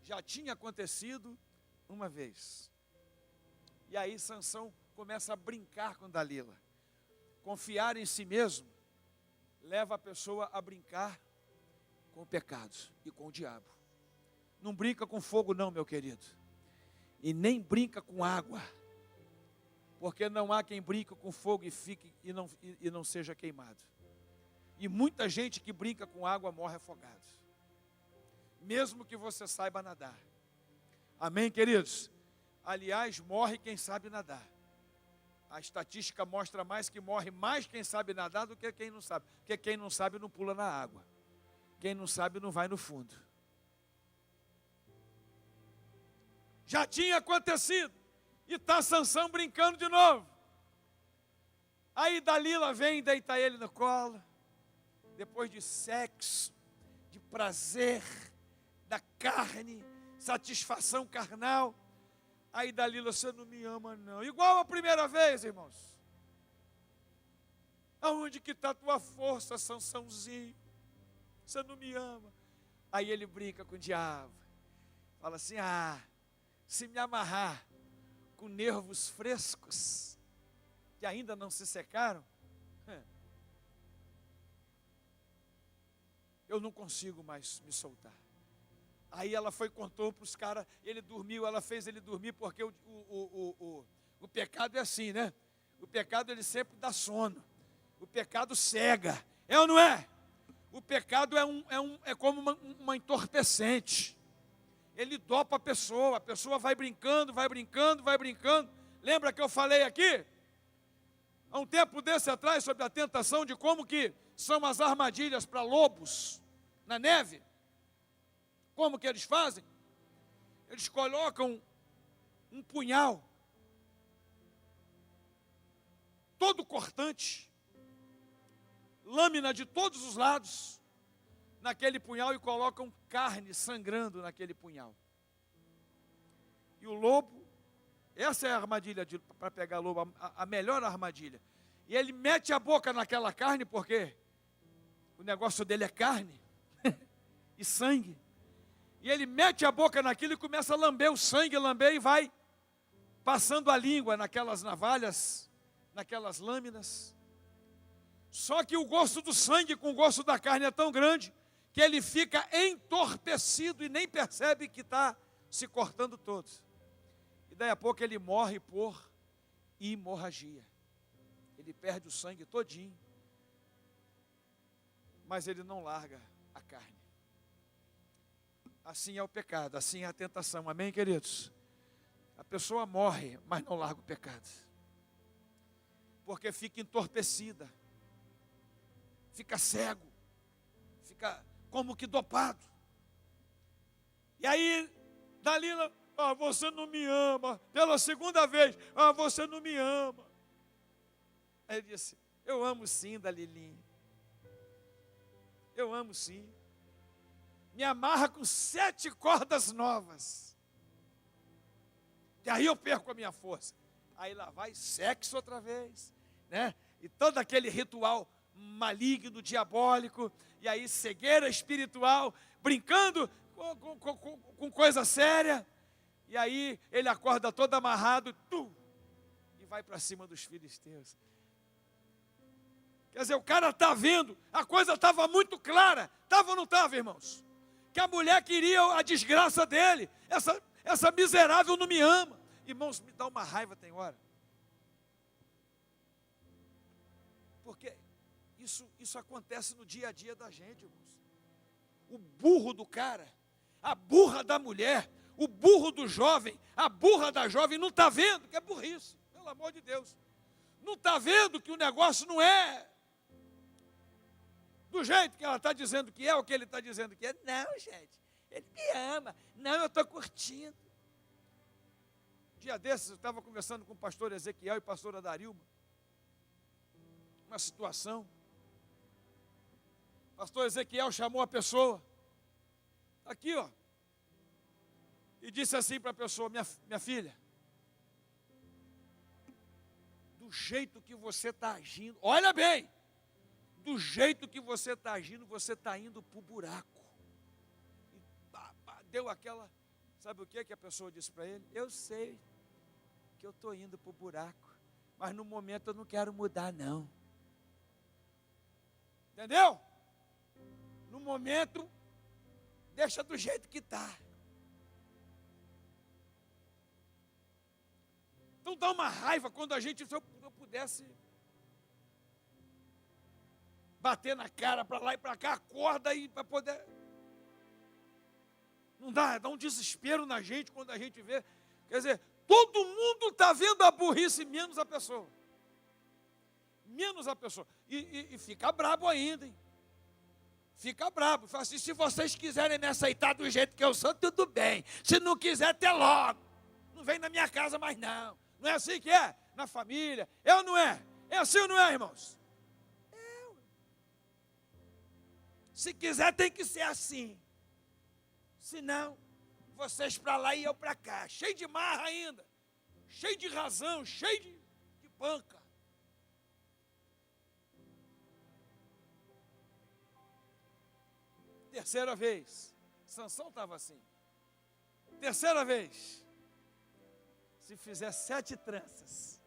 Já tinha acontecido uma vez. E aí Sansão começa a brincar com Dalila. Confiar em si mesmo leva a pessoa a brincar com o pecado e com o diabo. Não brinca com fogo não, meu querido. E nem brinca com água. Porque não há quem brinque com fogo e não seja queimado. E muita gente que brinca com água morre afogado. Mesmo que você saiba nadar. Amém, queridos? Aliás, morre quem sabe nadar. A estatística mostra mais que morre mais quem sabe nadar do que quem não sabe. Porque quem não sabe não pula na água. Quem não sabe não vai no fundo. Já tinha acontecido. E está Sansão brincando de novo. Aí Dalila vem deitar ele no colo. Depois de sexo, de prazer, da carne, satisfação carnal. Aí Dalila: você não me ama não. Igual a primeira vez, irmãos. Aonde que está a tua força, Sansãozinho? Você não me ama. Aí ele brinca com o diabo. Fala assim: se me amarrar com nervos frescos, que ainda não se secaram, eu não consigo mais me soltar. Aí ela foi e contou para os caras, ele dormiu, ela fez ele dormir, porque o pecado é assim, né? O pecado ele sempre dá sono. O pecado cega. É ou não é? O pecado é como uma entorpecente. Ele dopa a pessoa vai brincando. Lembra que eu falei aqui? Há um tempo desse atrás, sobre a tentação de como que são as armadilhas para lobos na neve. Como que eles fazem? Eles colocam um punhal todo cortante, lâmina de todos os lados, naquele punhal, e colocam carne sangrando naquele punhal. E o lobo, essa é a armadilha para pegar lobo, a melhor armadilha. E ele mete a boca naquela carne, porque o negócio dele é carne e sangue. E ele mete a boca naquilo e começa a lamber o sangue, e vai passando a língua naquelas navalhas, naquelas lâminas. Só que o gosto do sangue com o gosto da carne é tão grande que ele fica entorpecido e nem percebe que está se cortando todo. E daí a pouco ele morre por hemorragia. Ele perde o sangue todinho, mas ele não larga a carne. Assim é o pecado, assim é a tentação. Amém, queridos? A pessoa morre, mas não larga o pecado. Porque fica entorpecida, fica cego, fica como que dopado. E aí, Dalila, você não me ama. Pela segunda vez, você não me ama. Aí ele disse, eu amo sim, Dalilinha. Eu amo sim. Me amarra com 7 cordas novas. E aí eu perco a minha força. Aí lá vai sexo outra vez, né? E todo aquele ritual maligno, diabólico, e aí cegueira espiritual, brincando com coisa séria. E aí ele acorda todo amarrado, e vai para cima dos filisteus. Quer dizer, o cara está vendo, a coisa estava muito clara, estava ou não estava, irmãos? Que a mulher queria a desgraça dele, essa miserável não me ama. Irmãos, me dá uma raiva tem hora. Porque isso acontece no dia a dia da gente, irmãos. O burro do cara, a burra da mulher, o burro do jovem, a burra da jovem não está vendo que é burrice, pelo amor de Deus. Não está vendo que o negócio não é do jeito que ela está dizendo que é, ou que ele está dizendo que é. Não, gente, ele me ama. Não, eu estou curtindo. Dia desses, eu estava conversando com o pastor Ezequiel e a pastora Darilma. Uma situação. O pastor Ezequiel chamou a pessoa. Aqui, ó. E disse assim para a pessoa, minha filha, do jeito que você está agindo, olha bem, do jeito que você está agindo, você está indo para o buraco. E deu aquela, sabe o que a pessoa disse para ele? Eu sei que eu estou indo para o buraco, mas no momento eu não quero mudar não. Entendeu? No momento, deixa do jeito que está. Então dá uma raiva quando a gente, se eu pudesse bater na cara para lá e para cá, acorda aí para poder. Não dá um desespero na gente quando a gente vê. Quer dizer, todo mundo está vendo a burrice, menos a pessoa. Menos a pessoa. E fica brabo ainda, hein? Fica brabo. Fala assim, se vocês quiserem me aceitar do jeito que eu sou, tudo bem. Se não quiser, até logo. Não vem na minha casa mais não. Não é assim que é? Na família. É ou não é? É assim ou não é, irmãos? É. Se quiser, tem que ser assim. Senão, vocês para lá e eu para cá. Cheio de marra ainda. Cheio de razão, cheio de banca. Terceira vez. Sansão estava assim. Terceira vez. Se fizer 7 tranças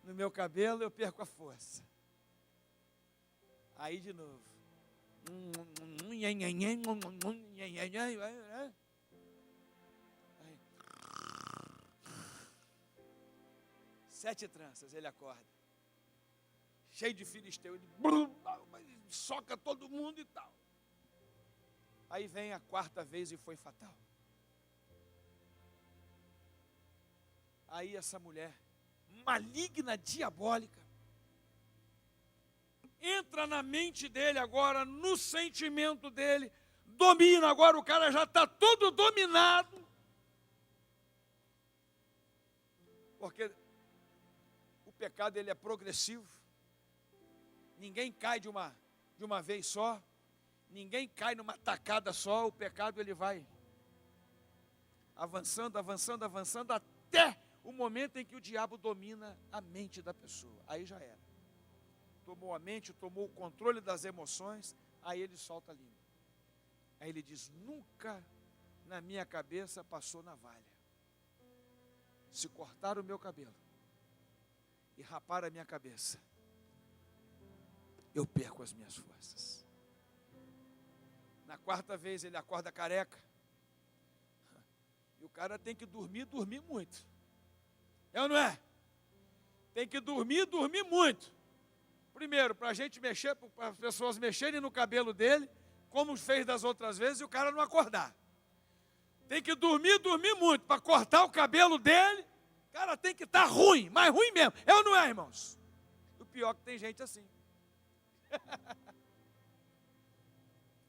no meu cabelo, eu perco a força. Aí de novo. 7 tranças, ele acorda. Cheio de filisteu, ele soca todo mundo e tal. Aí vem a 4ª vez e foi fatal. Aí essa mulher, maligna, diabólica, entra na mente dele agora, no sentimento dele, domina, agora o cara já está todo dominado. Porque o pecado ele é progressivo. Ninguém cai de uma vez só. Ninguém cai numa tacada só. O pecado ele vai avançando, avançando, avançando, até o momento em que o diabo domina a mente da pessoa. Aí já era. Tomou a mente, tomou o controle das emoções, aí ele solta a língua. Aí ele diz, nunca na minha cabeça passou navalha. Se cortar o meu cabelo e rapar a minha cabeça, eu perco as minhas forças. Na quarta vez ele acorda careca. E o cara tem que dormir muito. É ou não é? Tem que dormir muito. Primeiro, para a gente mexer, para as pessoas mexerem no cabelo dele, como fez das outras vezes, e o cara não acordar. Tem que dormir muito, para cortar o cabelo dele, o cara tem que estar ruim, mas ruim mesmo. É ou não é, irmãos? O pior é que tem gente assim.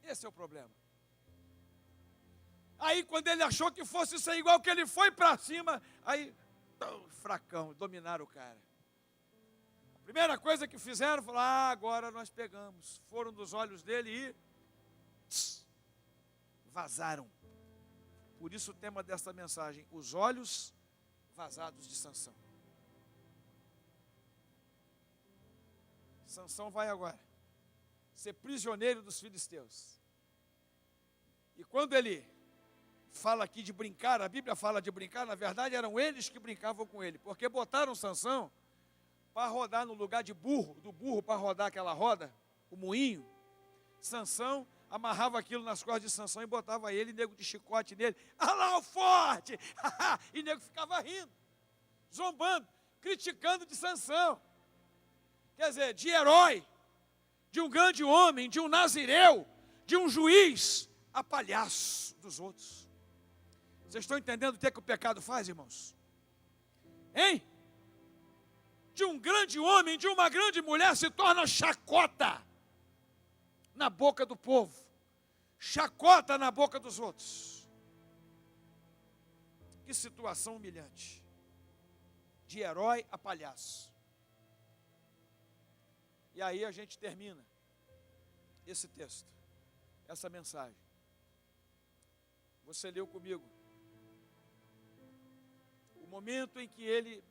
Esse é o problema. Aí quando ele achou que fosse ser igual, que ele foi para cima, aí, fracão, dominaram o cara. A primeira coisa que fizeram, falaram, agora nós pegamos. Foram dos olhos dele e vazaram. Por isso o tema desta mensagem, os olhos vazados de Sansão. Sansão vai agora ser prisioneiro dos filisteus. E quando ele fala aqui de brincar, a Bíblia fala de brincar, na verdade eram eles que brincavam com ele, porque botaram Sansão para rodar no lugar de burro, do burro para rodar aquela roda, o moinho. Sansão amarrava aquilo nas costas de Sansão e botava ele, nego de chicote nele. Ah lá o forte! E nego ficava rindo, zombando, criticando de Sansão. Quer dizer, de herói, de um grande homem, de um nazireu, de um juiz, a palhaço dos outros. Vocês estão entendendo o que o pecado faz, irmãos? Hein? De um grande homem, de uma grande mulher, se torna chacota na boca do povo, chacota na boca dos outros. Que situação humilhante, de herói a palhaço. E aí a gente termina esse texto, essa mensagem. Você leu comigo o momento em que ele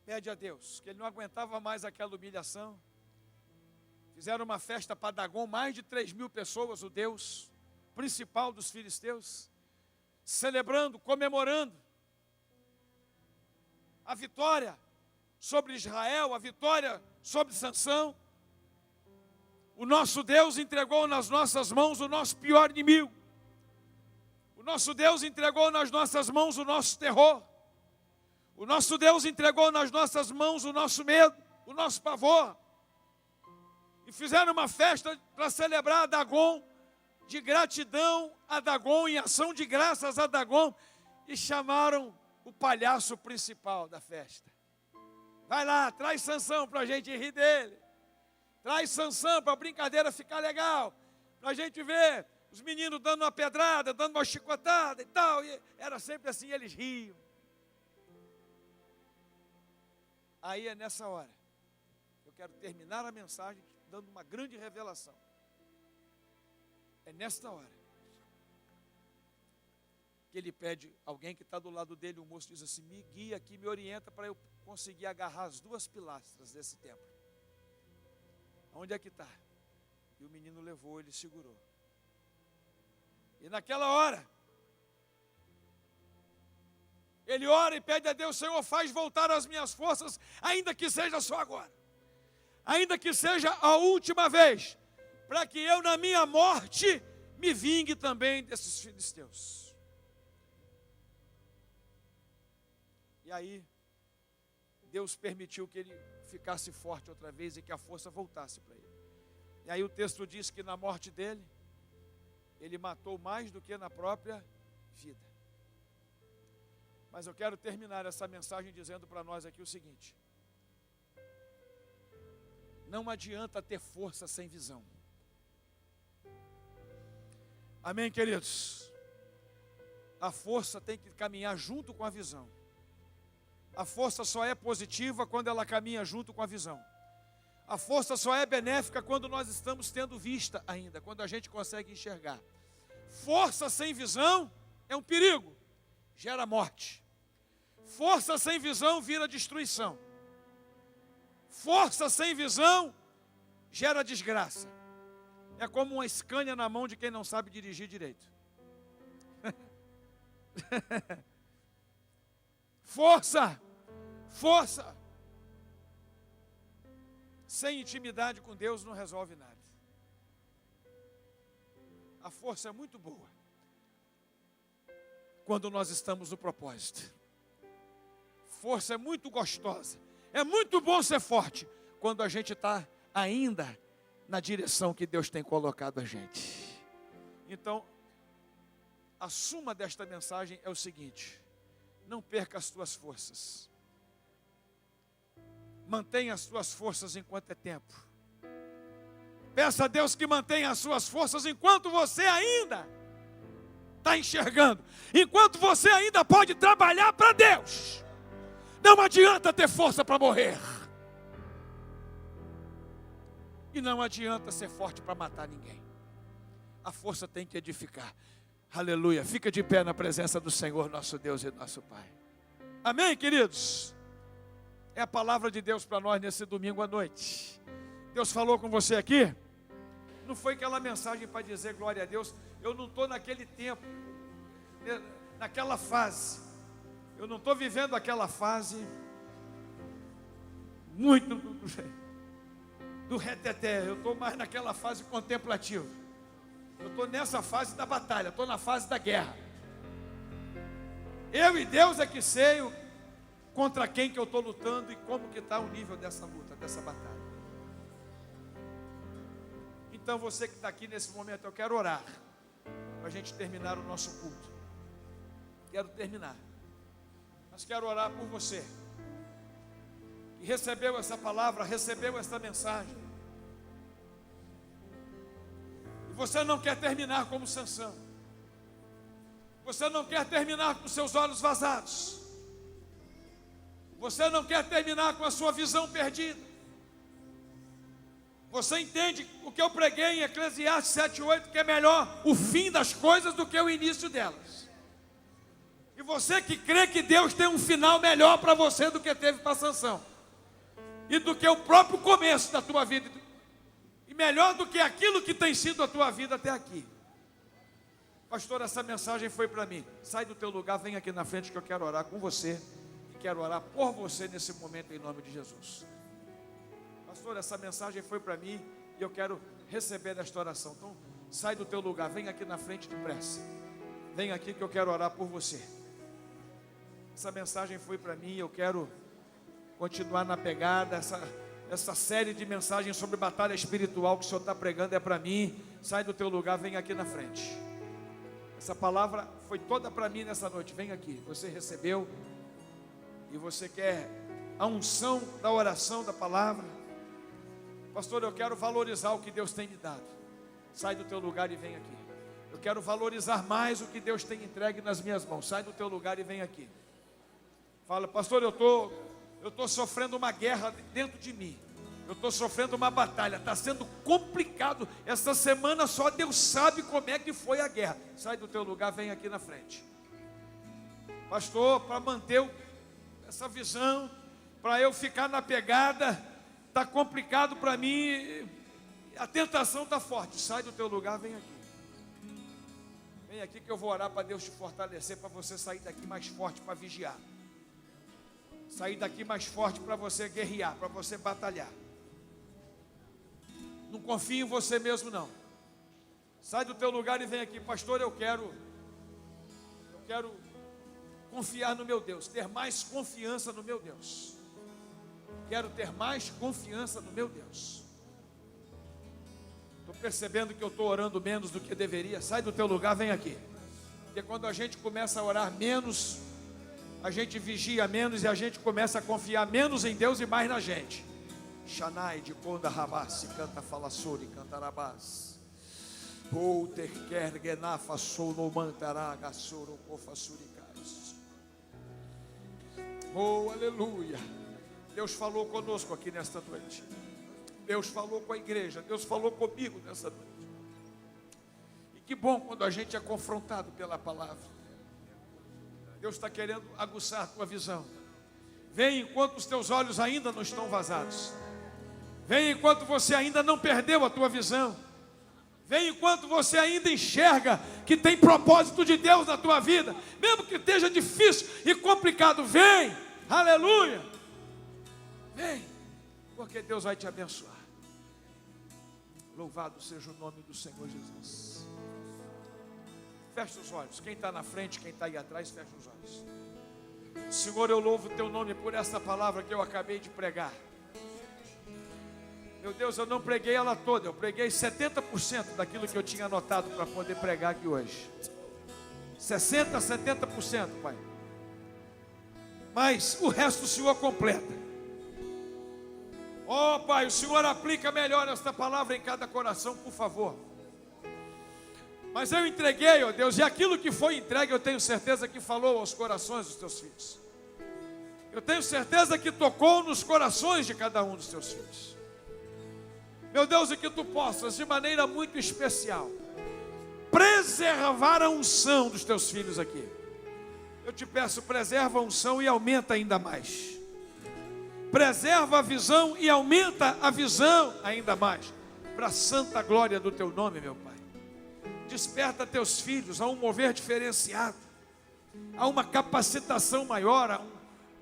pede a Deus, que ele não aguentava mais aquela humilhação. Fizeram uma festa para Dagon, mais de 3.000 pessoas, o Deus principal dos filisteus, celebrando, comemorando a vitória sobre Israel, a vitória sobre Sansão. O nosso Deus entregou nas nossas mãos o nosso pior inimigo. O nosso Deus entregou nas nossas mãos o nosso terror. O nosso Deus entregou nas nossas mãos o nosso medo, o nosso pavor. E fizeram uma festa para celebrar a Dagon, de gratidão a Dagon, em ação de graças a Dagon. E chamaram o palhaço principal da festa. Vai lá, traz Sansão para a gente rir dele. Traz Sansão para a brincadeira ficar legal. Para a gente ver os meninos dando uma pedrada, dando uma chicotada e tal. E era sempre assim, eles riam. Aí é nessa hora, eu quero terminar a mensagem dando uma grande revelação. É nesta hora que ele pede, alguém que está do lado dele, o moço diz assim, me guia aqui, me orienta para eu conseguir agarrar as duas pilastras desse templo. Onde é que está? E o menino levou, ele segurou. E naquela hora, ele ora e pede a Deus, Senhor, faz voltar as minhas forças, ainda que seja só agora. Ainda que seja a última vez, para que eu na minha morte me vingue também desses filisteus. E aí, Deus permitiu que ele ficasse forte outra vez e que a força voltasse para ele. E aí o texto diz que na morte dele, ele matou mais do que na própria vida. Mas eu quero terminar essa mensagem dizendo para nós aqui o seguinte: não adianta ter força sem visão. Amém, queridos? A força tem que caminhar junto com a visão. A força só é positiva quando ela caminha junto com a visão. A força só é benéfica quando nós estamos tendo vista ainda, quando a gente consegue enxergar. Força sem visão é um perigo, gera morte. Força sem visão vira destruição. Força sem visão gera desgraça. É como uma Scania na mão de quem não sabe dirigir direito. Força, força. sem intimidade com Deus não resolve nada. A força é muito boa quando nós estamos no propósito. Força é muito gostosa. É muito bom ser forte quando a gente está ainda na direção que Deus tem colocado a gente. Então, a suma desta mensagem é o seguinte: não perca as tuas forças. Mantenha as tuas forças enquanto é tempo. Peça a Deus que mantenha as suas forças enquanto você ainda está enxergando. Enquanto você ainda pode trabalhar para Deus. Não adianta ter força para morrer. E não adianta ser forte para matar ninguém. A força tem que edificar. Aleluia. Fica de pé na presença do Senhor, nosso Deus e nosso Pai. Amém, queridos? É a palavra de Deus para nós nesse domingo à noite. Deus falou com você aqui? Não foi aquela mensagem para dizer glória a Deus. Eu não estou naquele tempo, naquela fase. Eu não estou vivendo aquela fase muito do reteté. Eu estou mais naquela fase contemplativa. Eu estou nessa fase da batalha, estou na fase da guerra. Eu e Deus é que sei contra quem que eu estou lutando e como que está o nível dessa luta, dessa batalha. Então você que está aqui nesse momento, eu quero orar para a gente terminar o nosso culto. Quero terminar, mas quero orar por você que recebeu essa palavra, recebeu essa mensagem. E você não quer terminar como Sansão. Você não quer terminar com seus olhos vazados. Você não quer terminar com a sua visão perdida. Você entende o que eu preguei em Eclesiastes 7:8, que é melhor o fim das coisas do que o início delas. E você que crê que Deus tem um final melhor para você do que teve para Sansão. E do que o próprio começo da tua vida. E melhor do que aquilo que tem sido a tua vida até aqui. Pastor, essa mensagem foi para mim. Sai do teu lugar, vem aqui na frente que eu quero orar com você. E quero orar por você nesse momento em nome de Jesus. Pastor, essa mensagem foi para mim e eu quero receber esta oração. Então, sai do teu lugar, vem aqui na frente depressa. Vem aqui que eu quero orar por você. Essa mensagem foi para mim e eu quero continuar na pegada. Essa série de mensagens sobre batalha espiritual que o Senhor está pregando é para mim. Sai do teu lugar, vem aqui na frente. Essa palavra foi toda para mim nessa noite. Vem aqui, você recebeu e você quer a unção da oração, da palavra. Pastor, eu quero valorizar o que Deus tem me dado. Sai do teu lugar e vem aqui. Eu quero valorizar mais o que Deus tem entregue nas minhas mãos. Sai do teu lugar e vem aqui. Fala, pastor, eu estou sofrendo uma guerra dentro de mim. Eu estou sofrendo uma batalha. Está sendo complicado. Essa semana só Deus sabe como é que foi a guerra. Sai do teu lugar, vem aqui na frente. Pastor, para manter essa visão, para eu ficar na pegada, está complicado para mim, a tentação está forte. Sai do teu lugar, vem aqui. Vem aqui que eu vou orar para Deus te fortalecer, para você sair daqui mais forte para vigiar. Sair daqui mais forte para você guerrear, para você batalhar. Não confie em você mesmo não. Sai do teu lugar e vem aqui. Pastor, eu quero confiar no meu Deus, ter mais confiança no meu Deus. Quero ter mais confiança no meu Deus. Estou percebendo que eu estou orando menos do que deveria. Sai do teu lugar, vem aqui. Porque quando a gente começa a orar menos, a gente vigia menos e a gente começa a confiar menos em Deus e mais na gente. Shanai de Konda Rabassi, canta falassuri, canta rabas. Ou ter quer genafa sou no mantaraga soro cofasuricais. Oh, aleluia. Deus falou conosco aqui nesta noite. Deus falou com a igreja. Deus falou comigo nessa noite. E que bom quando a gente é confrontado pela palavra. Deus está querendo aguçar a tua visão. Vem enquanto os teus olhos ainda não estão vazados. Vem enquanto você ainda não perdeu a tua visão. Vem enquanto você ainda enxerga que tem propósito de Deus na tua vida. Mesmo que esteja difícil e complicado, vem. Aleluia. Vem. porque Deus vai te abençoar. Louvado seja o nome do Senhor Jesus. Feche os olhos. Quem está na frente, quem está aí atrás, feche os olhos. Senhor, eu louvo o teu nome por essa palavra que eu acabei de pregar. Meu Deus, eu não preguei ela toda, eu preguei 70% daquilo que eu tinha anotado para poder pregar aqui hoje. 60%, 70%, Pai. Mas o resto o Senhor completa. Oh, Pai, o Senhor aplica melhor esta palavra em cada coração, por favor. Mas eu entreguei, ó Deus, e aquilo que foi entregue, eu tenho certeza que falou aos corações dos teus filhos. Eu tenho certeza que tocou nos corações de cada um dos teus filhos. Meu Deus, e que tu possas, de maneira muito especial, preservar a unção dos teus filhos aqui. Eu te peço, preserva a unção e aumenta ainda mais. Preserva a visão e aumenta a visão ainda mais. Para a santa glória do teu nome, meu Pai. Desperta teus filhos a um mover diferenciado, a uma capacitação maior,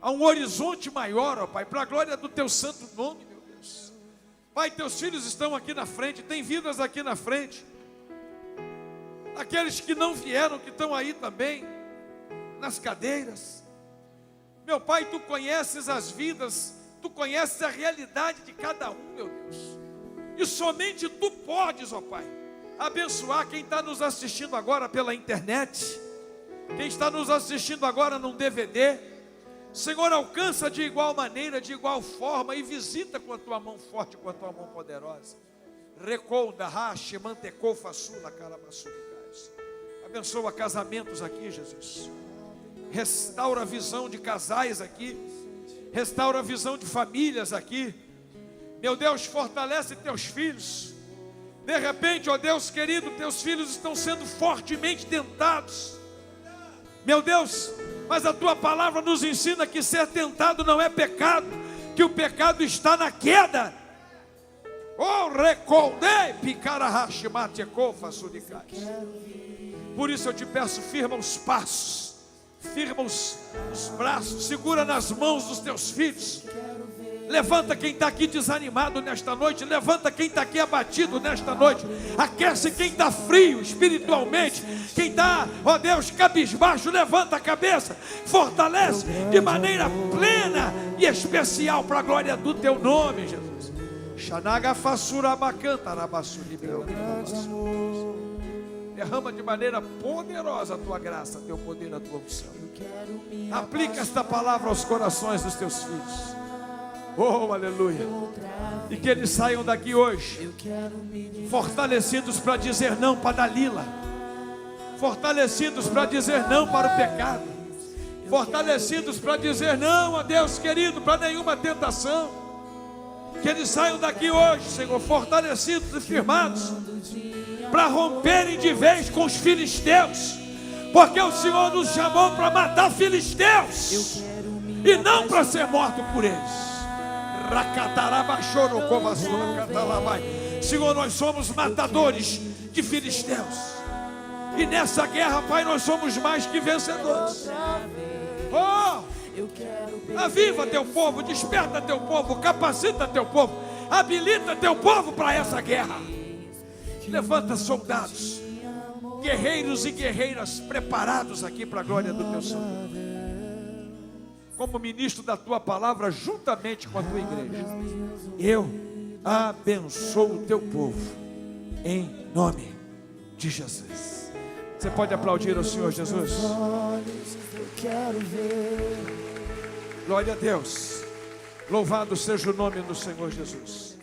a um horizonte maior, ó Pai, para a glória do teu santo nome, meu Deus. Pai, teus filhos estão aqui na frente, tem vidas aqui na frente. Aqueles que não vieram, que estão aí também, nas cadeiras. Meu Pai, tu conheces as vidas, tu conheces a realidade de cada um, meu Deus. E somente tu podes, ó Pai, abençoar quem está nos assistindo agora pela internet, quem está nos assistindo agora num DVD. Senhor, alcança de igual maneira, de igual forma, e visita com a tua mão forte, com a tua mão poderosa. Recolda, rache, mantecou, façula, carabaçuricais. Abençoa casamentos aqui, Jesus. Restaura a visão de casais aqui. Restaura a visão de famílias aqui. Meu Deus, fortalece teus filhos. De repente, ó Deus querido, teus filhos estão sendo fortemente tentados. Meu Deus, mas a tua palavra nos ensina que ser tentado não é pecado, que o pecado está na queda. Oh, recordei, picararrache, matecofa, suricais. Por isso eu te peço, firma os passos, firma os braços, segura nas mãos dos teus filhos. Levanta quem está aqui desanimado nesta noite. Levanta quem está aqui abatido nesta noite. Aquece quem está frio espiritualmente. Quem está, ó Deus, cabisbaixo. Levanta a cabeça. Fortalece de maneira plena e especial para a glória do teu nome, Jesus. Derrama de maneira poderosa a tua graça, teu poder, a tua unção. Aplica esta palavra aos corações dos teus filhos. Oh, aleluia. E que eles saiam daqui hoje fortalecidos para dizer não para Dalila, fortalecidos para dizer não para o pecado, fortalecidos para dizer não, ó Deus querido, para nenhuma tentação. Que eles saiam daqui hoje, Senhor, fortalecidos e firmados para romperem de vez com os filisteus, porque o Senhor nos chamou para matar filisteus e não para ser morto por eles. Senhor, nós somos matadores de filisteus, e nessa guerra, Pai, nós somos mais que vencedores. Oh, aviva teu povo, desperta teu povo, capacita teu povo, habilita teu povo para essa guerra. Levanta soldados, guerreiros e guerreiras preparados aqui para a glória do teu santo. Como ministro da tua palavra, juntamente com a tua igreja, eu abençoo o teu povo, em nome de Jesus. Você pode aplaudir ao Senhor Jesus? Glória a Deus. Louvado seja o nome do Senhor Jesus.